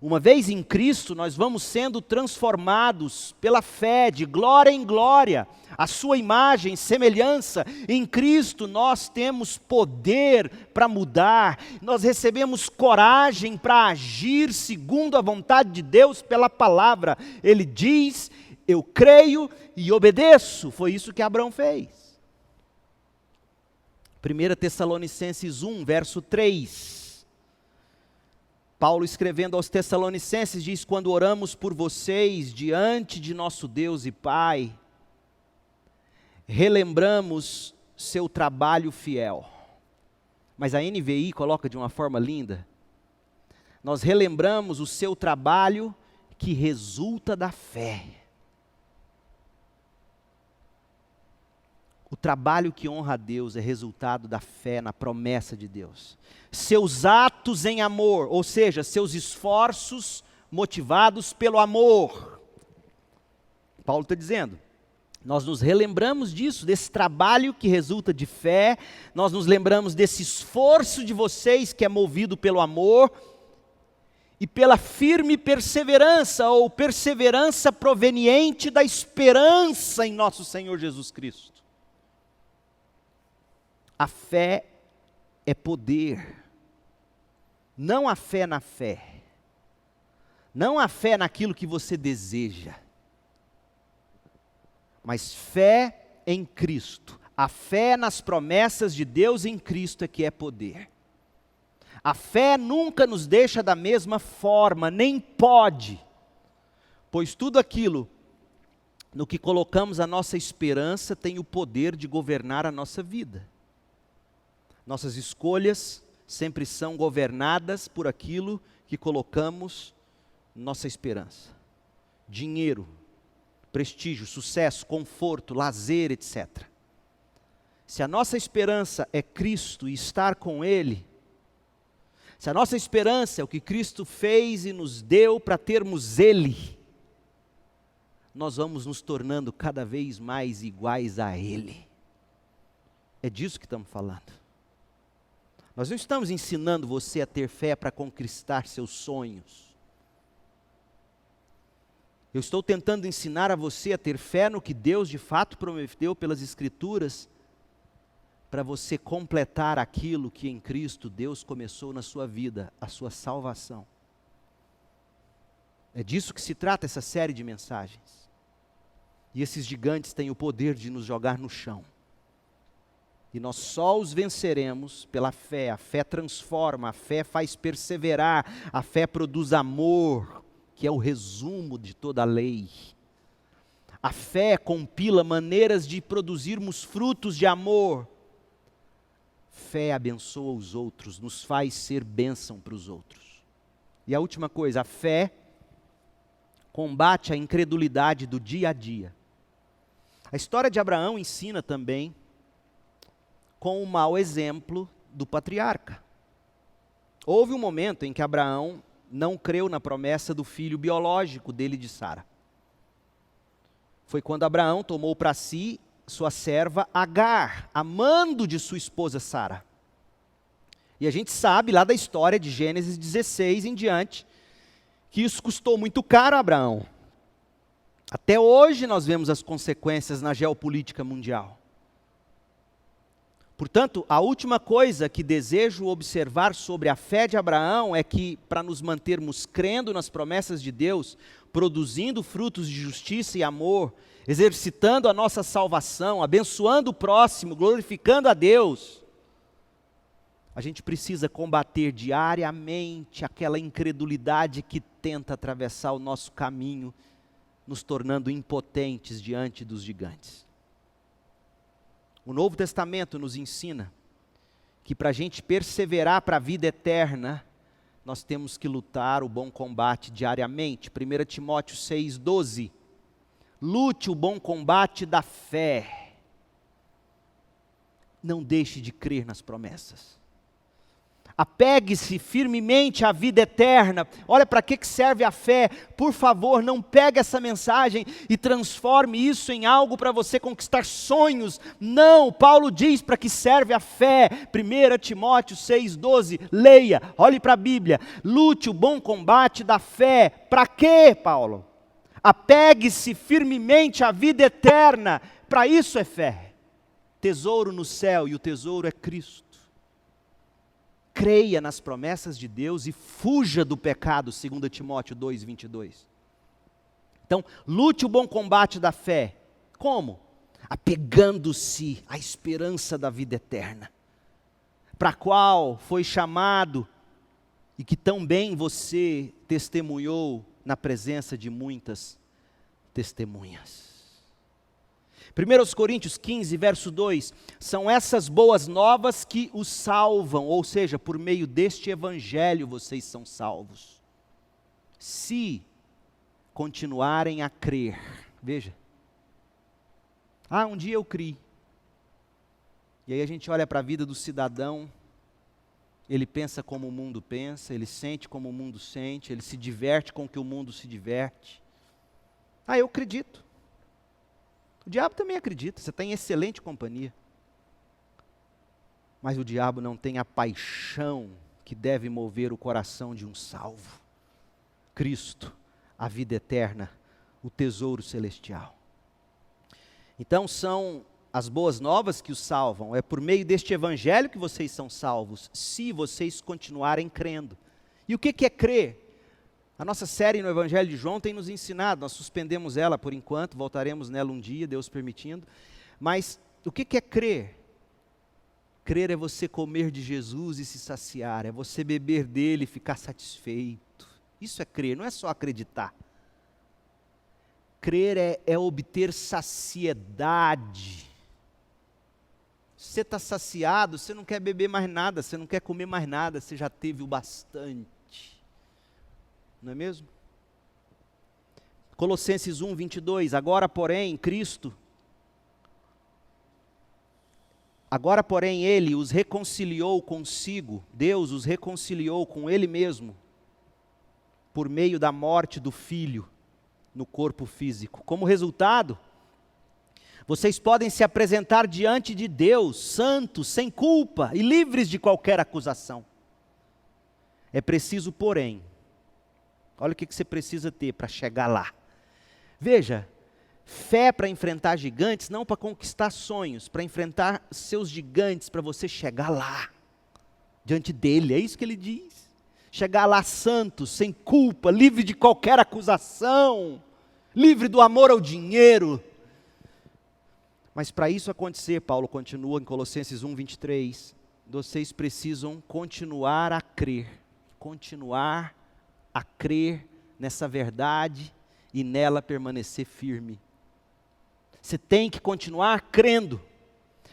A: Uma vez em Cristo, nós vamos sendo transformados pela fé, de glória em glória, a sua imagem, semelhança. Em Cristo nós temos poder para mudar, nós recebemos coragem para agir segundo a vontade de Deus pela palavra. Ele diz, eu creio e obedeço. Foi isso que Abraão fez. 1 Tessalonicenses 1, verso 3. Paulo escrevendo aos Tessalonicenses diz, quando oramos por vocês diante de nosso Deus e Pai, relembramos seu trabalho fiel. Mas a NVI coloca de uma forma linda, nós relembramos o seu trabalho que resulta da fé. O trabalho que honra a Deus é resultado da fé na promessa de Deus. Seus atos em amor, ou seja, seus esforços motivados pelo amor. Paulo está dizendo, nós nos relembramos disso, desse trabalho que resulta de fé, nós nos lembramos desse esforço de vocês que é movido pelo amor, e pela firme perseverança, ou perseverança proveniente da esperança em nosso Senhor Jesus Cristo. A fé é poder, não a fé na fé, não a fé naquilo que você deseja, mas fé em Cristo, a fé nas promessas de Deus em Cristo é que é poder. A fé nunca nos deixa da mesma forma, nem pode, pois tudo aquilo no que colocamos a nossa esperança tem o poder de governar a nossa vida. Nossas escolhas sempre são governadas por aquilo que colocamos nossa esperança. Dinheiro, prestígio, sucesso, conforto, lazer, etc. Se a nossa esperança é Cristo e estar com Ele, se a nossa esperança é o que Cristo fez e nos deu para termos Ele, nós vamos nos tornando cada vez mais iguais a Ele. É disso que estamos falando. Nós não estamos ensinando você a ter fé para conquistar seus sonhos. Eu estou tentando ensinar a você a ter fé no que Deus de fato prometeu pelas Escrituras, para você completar aquilo que em Cristo Deus começou na sua vida, a sua salvação. É disso que se trata essa série de mensagens. E esses gigantes têm o poder de nos jogar no chão. E nós só os venceremos pela fé. A fé transforma, a fé faz perseverar, a fé produz amor, que é o resumo de toda a lei. A fé compila maneiras de produzirmos frutos de amor. Fé abençoa os outros, nos faz ser bênção para os outros. E a última coisa, a fé combate a incredulidade do dia a dia. A história de Abraão ensina também com o mau exemplo do patriarca. Houve um momento em que Abraão não creu na promessa do filho biológico dele de Sara. Foi quando Abraão tomou para si sua serva Agar, amando de sua esposa Sara. E a gente sabe lá da história de Gênesis 16 em diante, que isso custou muito caro a Abraão. Até hoje nós vemos as consequências na geopolítica mundial. Portanto, a última coisa que desejo observar sobre a fé de Abraão é que, para nos mantermos crendo nas promessas de Deus, produzindo frutos de justiça e amor, exercitando a nossa salvação, abençoando o próximo, glorificando a Deus, a gente precisa combater diariamente aquela incredulidade que tenta atravessar o nosso caminho, nos tornando impotentes diante dos gigantes. O Novo Testamento nos ensina que para a gente perseverar para a vida eterna, nós temos que lutar o bom combate diariamente. 1 Timóteo 6,12. Lute o bom combate da fé. Não deixe de crer nas promessas. Apegue-se firmemente à vida eterna. Olha para que serve a fé. Por favor, não pegue essa mensagem e transforme isso em algo para você conquistar sonhos. Não, Paulo diz para que serve a fé. 1 Timóteo 6,12. Leia, olhe para a Bíblia. Lute o bom combate da fé. Para quê, Paulo? Apegue-se firmemente à vida eterna. Para isso é fé. Tesouro no céu, e o tesouro é Cristo. Creia nas promessas de Deus e fuja do pecado, 2 Timóteo 2,22. Então, lute o bom combate da fé. Como? Apegando-se à esperança da vida eterna, para a qual foi chamado e que tão bem você testemunhou na presença de muitas testemunhas. 1 Coríntios 15, verso 2, são essas boas novas que os salvam, ou seja, por meio deste evangelho vocês são salvos. Se continuarem a crer, veja, um dia eu criei, e aí a gente olha para a vida do cidadão, ele pensa como o mundo pensa, ele sente como o mundo sente, ele se diverte com o que o mundo se diverte. Eu acredito. O diabo também acredita, você está em excelente companhia. Mas o diabo não tem a paixão que deve mover o coração de um salvo. Cristo, a vida eterna, o tesouro celestial. Então são as boas novas que os salvam. É por meio deste evangelho que vocês são salvos, se vocês continuarem crendo. E o que é crer? A nossa série no Evangelho de João tem nos ensinado, nós suspendemos ela por enquanto, voltaremos nela um dia, Deus permitindo. Mas o que é crer? Crer é você comer de Jesus e se saciar, é você beber dele e ficar satisfeito. Isso é crer, não é só acreditar. Crer é obter saciedade. Você está saciado, você não quer beber mais nada, você não quer comer mais nada, você já teve o bastante. Não é mesmo? Colossenses 1, 22, agora porém ele os reconciliou consigo, Deus os reconciliou com ele mesmo, por meio da morte do Filho no corpo físico. Como resultado, vocês podem se apresentar diante de Deus, santos, sem culpa e livres de qualquer acusação. É preciso, porém, olha o que você precisa ter para chegar lá. Veja, fé para enfrentar gigantes, não para conquistar sonhos, para enfrentar seus gigantes, para você chegar lá, diante dele, é isso que ele diz. Chegar lá santo, sem culpa, livre de qualquer acusação, livre do amor ao dinheiro. Mas para isso acontecer, Paulo continua em Colossenses 1:23, vocês precisam continuar a crer nessa verdade e nela permanecer firme. Você tem que continuar crendo.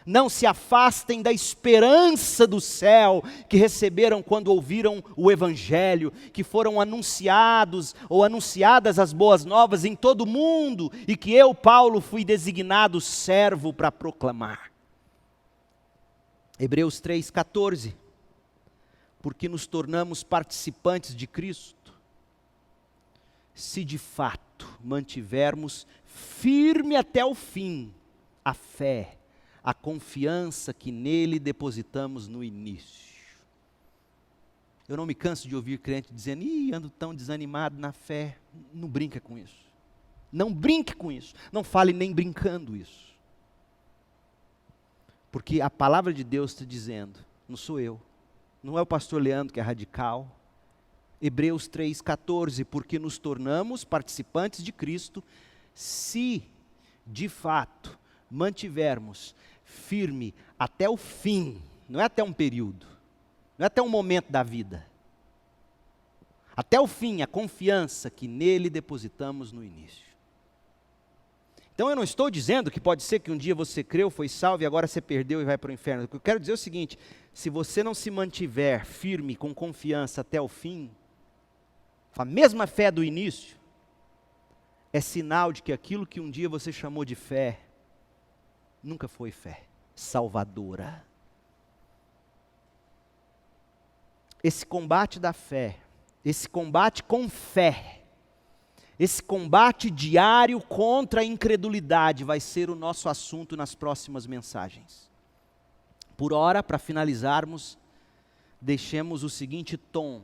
A: Não se afastem da esperança do céu que receberam quando ouviram o Evangelho, que foram anunciadas as boas novas em todo o mundo, e que eu, Paulo, fui designado servo para proclamar. Hebreus 3:14, porque nos tornamos participantes de Cristo, se de fato mantivermos firme até o fim a fé, a confiança que nele depositamos no início. Eu não me canso de ouvir crente dizendo, ando tão desanimado na fé. Não brinca com isso. Não brinque com isso. Não fale nem brincando isso. Porque a palavra de Deus está dizendo, não sou eu, não é o pastor Leandro que é radical. Hebreus 3:14, porque nos tornamos participantes de Cristo, se de fato mantivermos firme até o fim, não é até um período, não é até um momento da vida, até o fim, a confiança que nele depositamos no início. Então eu não estou dizendo que pode ser que um dia você creu, foi salvo e agora você perdeu e vai para o inferno. O que eu quero dizer é o seguinte, se você não se mantiver firme com confiança até o fim, com a mesma fé do início, é sinal de que aquilo que um dia você chamou de fé, nunca foi fé salvadora. Esse combate da fé, esse combate com fé, esse combate diário contra a incredulidade vai ser o nosso assunto nas próximas mensagens. Por ora, para finalizarmos, deixemos o seguinte tom.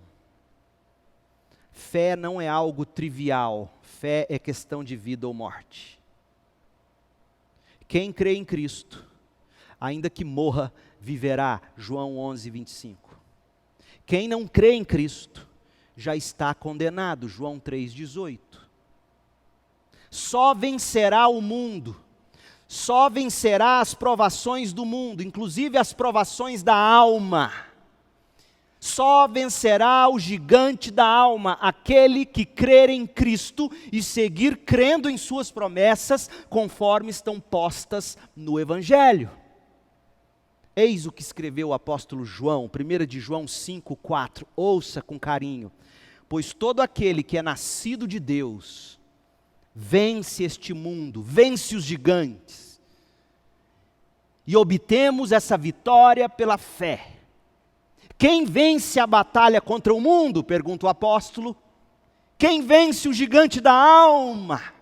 A: Fé não é algo trivial, fé é questão de vida ou morte. Quem crê em Cristo, ainda que morra, viverá, João 11:25. Quem não crê em Cristo, já está condenado, João 3:18. Só vencerá o mundo, só vencerá as provações do mundo, inclusive as provações da alma. Só vencerá o gigante da alma, aquele que crer em Cristo e seguir crendo em suas promessas, conforme estão postas no Evangelho. Eis o que escreveu o apóstolo João, 1 de João 5:4, ouça com carinho. Pois todo aquele que é nascido de Deus, vence este mundo, vence os gigantes. E obtemos essa vitória pela fé. Quem vence a batalha contra o mundo? Pergunta o apóstolo. Quem vence o gigante da alma?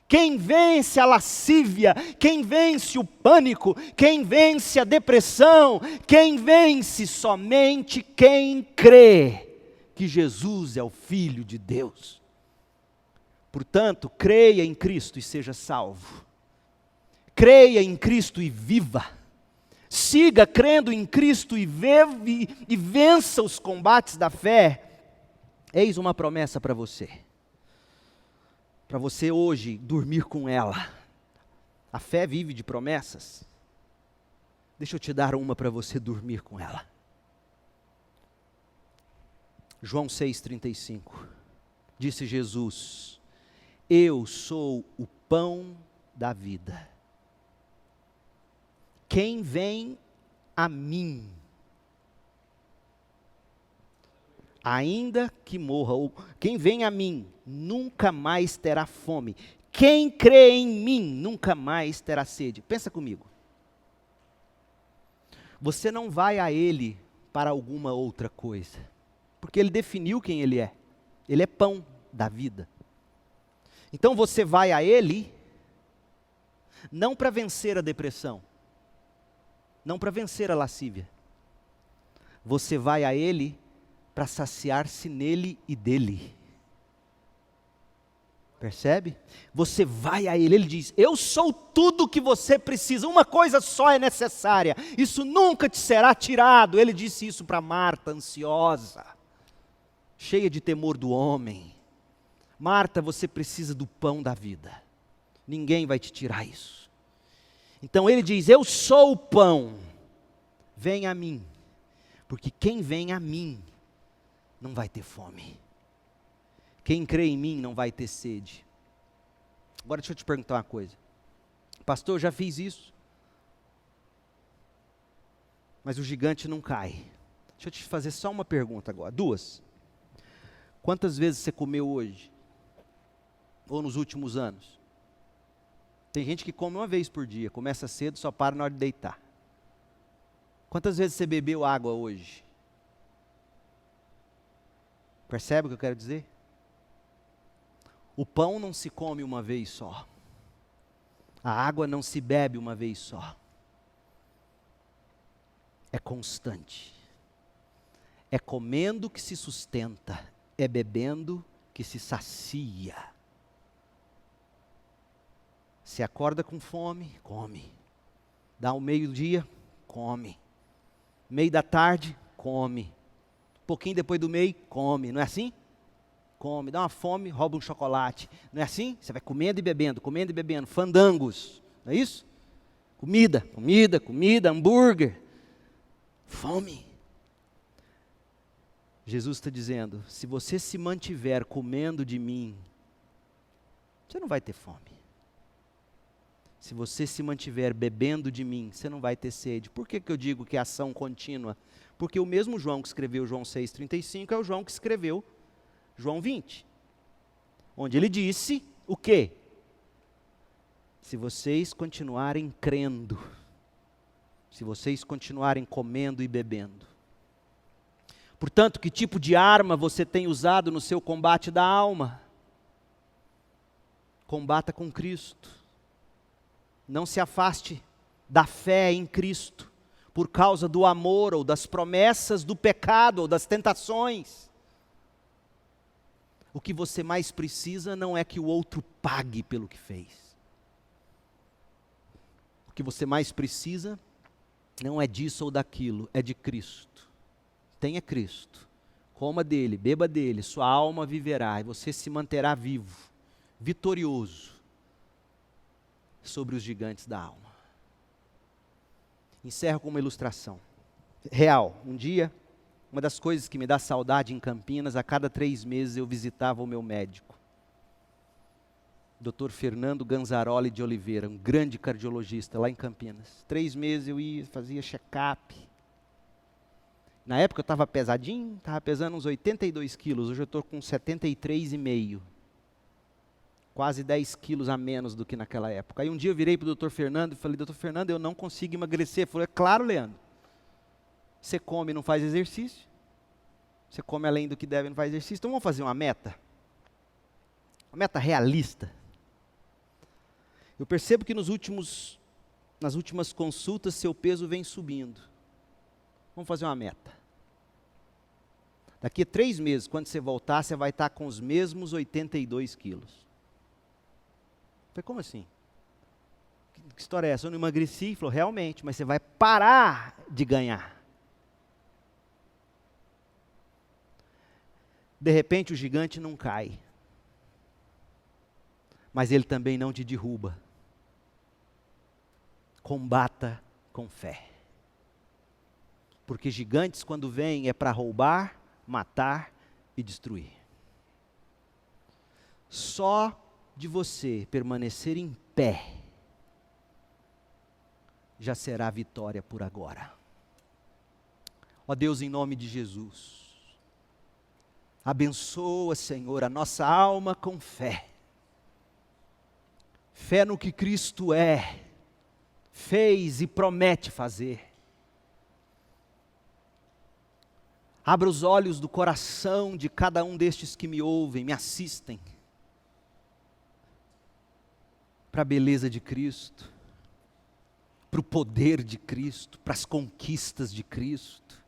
A: Quem vence a lascívia? Quem vence o pânico? Quem vence a depressão? Quem vence? Somente quem crê que Jesus é o Filho de Deus. Portanto, creia em Cristo e seja salvo. Creia em Cristo e viva. Siga crendo em Cristo e vença os combates da fé. Eis uma promessa para você. Para você hoje dormir com ela. A fé vive de promessas. Deixa eu te dar uma para você dormir com ela. João 6,35. Disse Jesus: eu sou o pão da vida. Quem vem a mim, ainda que morra, ou quem vem a mim, nunca mais terá fome. Quem crê em mim, nunca mais terá sede. Pensa comigo. Você não vai a Ele para alguma outra coisa, porque Ele definiu quem Ele é. Ele é pão da vida. Então você vai a Ele, não para vencer a depressão, não para vencer a lascívia. Você vai a Ele para saciar-se nele e dele. Percebe? Você vai a Ele diz, eu sou tudo o que você precisa, uma coisa só é necessária, isso nunca te será tirado. Ele disse isso para Marta, ansiosa, cheia de temor do homem. Marta, você precisa do pão da vida, ninguém vai te tirar isso. Então Ele diz, eu sou o pão, vem a mim, porque quem vem a mim não vai ter fome. Quem crê em mim não vai ter sede. Agora deixa eu te perguntar uma coisa. Pastor, eu já fiz isso. Mas o gigante não cai. Deixa eu te fazer só uma pergunta agora. 2. Quantas vezes você comeu hoje? Ou nos últimos anos? Tem gente que come uma vez por dia. Começa cedo, só para na hora de deitar. Quantas vezes você bebeu água hoje? Percebe o que eu quero dizer? O pão não se come uma vez só. A água não se bebe uma vez só. É constante. É comendo que se sustenta. É bebendo que se sacia. Se acorda com fome, come. Dá o meio-dia, come. Meio da tarde, come. Pouquinho depois do meio, come. Não é assim? Come, dá uma fome, rouba um chocolate. Não é assim? Você vai comendo e bebendo, fandangos, não é isso? Comida, comida, comida, hambúrguer. Fome. Jesus está dizendo, se você se mantiver comendo de mim, você não vai ter fome. Se você se mantiver bebendo de mim, você não vai ter sede. Por que eu digo que é ação contínua? Porque o mesmo João que escreveu João 6,35 é o João que escreveu João 20, onde ele disse o quê? Se vocês continuarem crendo, se vocês continuarem comendo e bebendo. Portanto, que tipo de arma você tem usado no seu combate da alma? Combata com Cristo. Não se afaste da fé em Cristo, por causa do amor ou das promessas do pecado ou das tentações. O que você mais precisa não é que o outro pague pelo que fez. O que você mais precisa não é disso ou daquilo, é de Cristo. Tenha Cristo, coma dele, beba dele, sua alma viverá e você se manterá vivo, vitorioso sobre os gigantes da alma. Encerro com uma ilustração real. Um dia, uma das coisas que me dá saudade em Campinas, a cada 3 meses eu visitava o meu médico, Dr. Fernando Ganzaroli de Oliveira, um grande cardiologista lá em Campinas. 3 meses eu ia, fazia check-up. Na época eu estava pesadinho, estava pesando uns 82 quilos, hoje eu estou com 73,5. Quase 10 quilos a menos do que naquela época. Aí um dia eu virei para o Dr. Fernando e falei, Dr. Fernando, eu não consigo emagrecer. Ele falou, é claro, Leandro. Você come e não faz exercício. Você come além do que deve e não faz exercício. Então vamos fazer uma meta. Uma meta realista. Eu percebo que nas últimas consultas, seu peso vem subindo. Vamos fazer uma meta. Daqui a 3 meses, quando você voltar, você vai estar com os mesmos 82 quilos. Eu falei, como assim? Que história é essa? Eu não emagreci? Ele falou, realmente, mas você vai parar de ganhar. De repente o gigante não cai. Mas ele também não te derruba. Combata com fé. Porque gigantes, quando vêm, é para roubar, matar e destruir. Só de você permanecer em pé, já será vitória por agora. Ó Deus, em nome de Jesus, abençoa, Senhor, a nossa alma com fé. Fé no que Cristo é, fez e promete fazer. Abra os olhos do coração de cada um destes que me ouvem, me assistem, para a beleza de Cristo, para o poder de Cristo, para as conquistas de Cristo.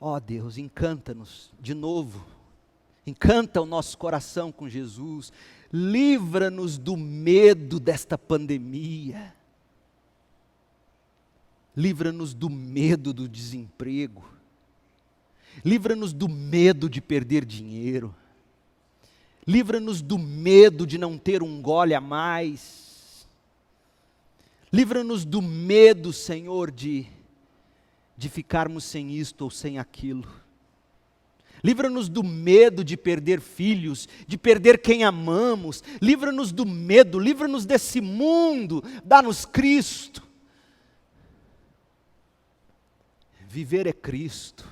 A: Ó Deus, encanta-nos de novo Encanta o nosso coração com Jesus. Livra-nos do medo desta pandemia. Livra-nos do medo do desemprego. Livra-nos do medo de perder dinheiro. Livra-nos do medo de não ter um gole a mais. Livra-nos do medo, Senhor, de ficarmos sem isto ou sem aquilo. Livra-nos do medo de perder filhos, de perder quem amamos. Livra-nos do medo, livra-nos desse mundo. Dá-nos Cristo. Viver é Cristo.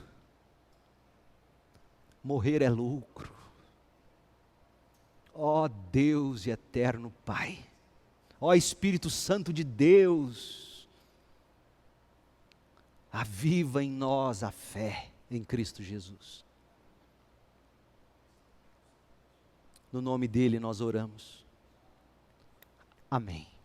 A: Morrer é lucro. Ó Deus e eterno Pai. Ó Espírito Santo de Deus. Aviva em nós a fé em Cristo Jesus. No nome dele nós oramos. Amém.